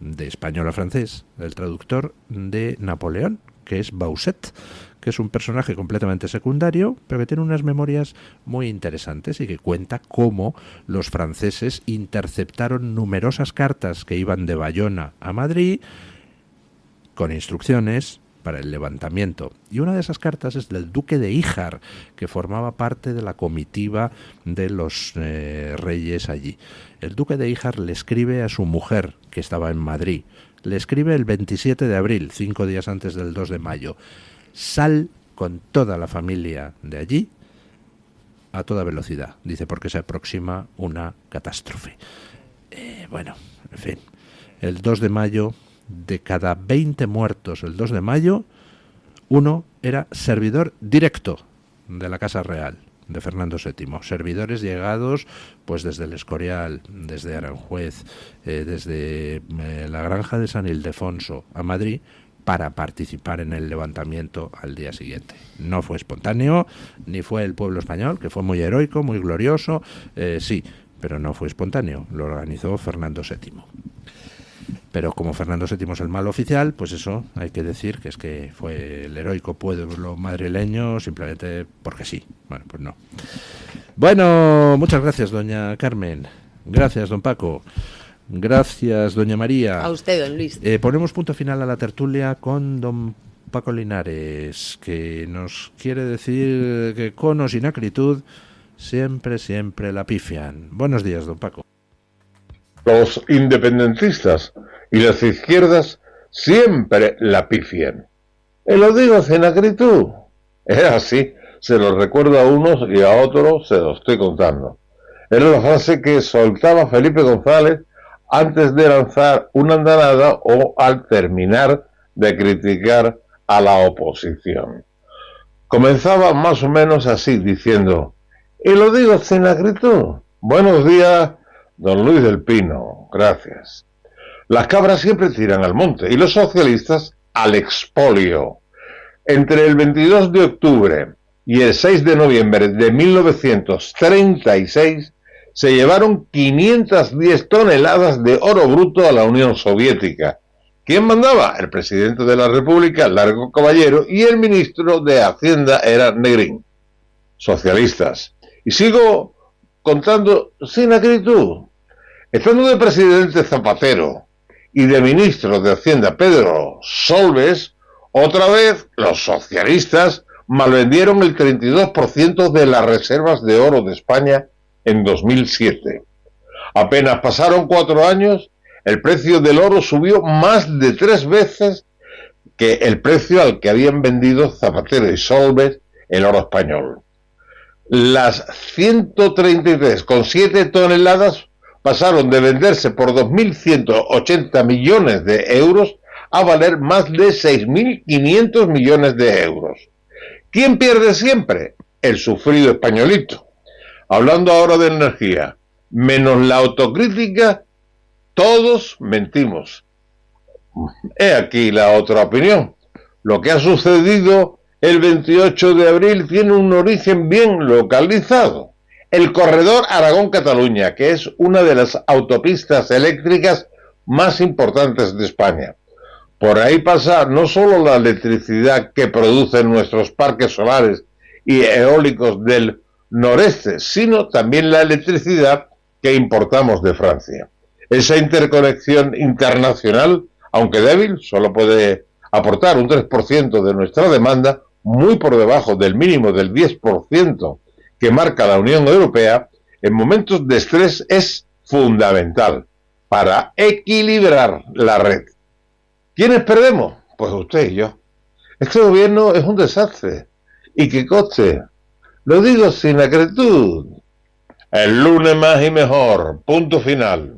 de español a francés, el traductor de Napoleón, que es Bauset, que es un personaje completamente secundario, pero que tiene unas memorias muy interesantes y que cuenta cómo los franceses interceptaron numerosas cartas que iban de Bayona a Madrid con instrucciones para el levantamiento. Y una de esas cartas es del duque de Híjar, que formaba parte de la comitiva de los reyes allí. El duque de Híjar le escribe a su mujer, que estaba en Madrid. Le escribe el 27 de abril, 5 días antes del 2 de mayo. Sal con toda la familia de allí a toda velocidad. Dice, porque se aproxima una catástrofe. Bueno, en fin. El 2 de mayo, de cada 20 muertos el 2 de mayo, uno era servidor directo de la Casa Real de Fernando VII. Servidores llegados pues desde el Escorial, desde Aranjuez, desde la granja de San Ildefonso a Madrid, para participar en el levantamiento al día siguiente. No fue espontáneo, ni fue el pueblo español, que fue muy heroico, muy glorioso, sí, pero no fue espontáneo, lo organizó Fernando VII. Pero como Fernando VII es el malo oficial, pues eso hay que decir que es que fue el heroico pueblo madrileño simplemente porque sí. Bueno, pues no. Bueno, muchas gracias, doña Carmen. Gracias, don Paco. Gracias, doña María. A usted, don Luis. Ponemos punto final a la tertulia con don Paco Linares, que nos quiere decir que con o sin acritud siempre la pifian. Buenos días, don Paco. Los independentistas y las izquierdas siempre la pifian. Y lo digo sin acritud. Es así, se lo recuerdo a unos y a otros se lo estoy contando. Era la frase que soltaba Felipe González antes de lanzar una andanada o al terminar de criticar a la oposición. Comenzaba más o menos así, diciendo, y lo digo sin acritud. Buenos días, don Luis del Pino, gracias. Las cabras siempre tiran al monte y los socialistas al expolio. Entre el 22 de octubre y el 6 de noviembre de 1936 se llevaron 510 toneladas de oro bruto a la Unión Soviética. ¿Quién mandaba? El presidente de la República, Largo Caballero, y el ministro de Hacienda era Negrín. Socialistas. Y sigo contando sin acritud. Estando de presidente Zapatero y de ministro de Hacienda Pedro Solbes, otra vez los socialistas malvendieron el 32% de las reservas de oro de España en 2007. Apenas pasaron 4 años, el precio del oro subió más de 3 veces que el precio al que habían vendido Zapatero y Solbes el oro español. Las 133,7 toneladas pasaron de venderse por 2.180 millones de euros a valer más de 6.500 millones de euros. ¿Quién pierde siempre? El sufrido españolito. Hablando ahora de energía, menos la autocrítica, todos mentimos. He aquí la otra opinión. Lo que ha sucedido el 28 de abril tiene un origen bien localizado. El corredor Aragón-Cataluña, que es una de las autopistas eléctricas más importantes de España. Por ahí pasa no solo la electricidad que producen nuestros parques solares y eólicos del noreste, sino también la electricidad que importamos de Francia. Esa interconexión internacional, aunque débil, solo puede aportar un 3% de nuestra demanda, muy por debajo del mínimo del 10% que marca la Unión Europea. En momentos de estrés es fundamental para equilibrar la red. ¿Quiénes perdemos? Pues usted y yo. Este gobierno es un desastre. Y que conste, lo digo sin acritud. El lunes más y mejor. Punto final.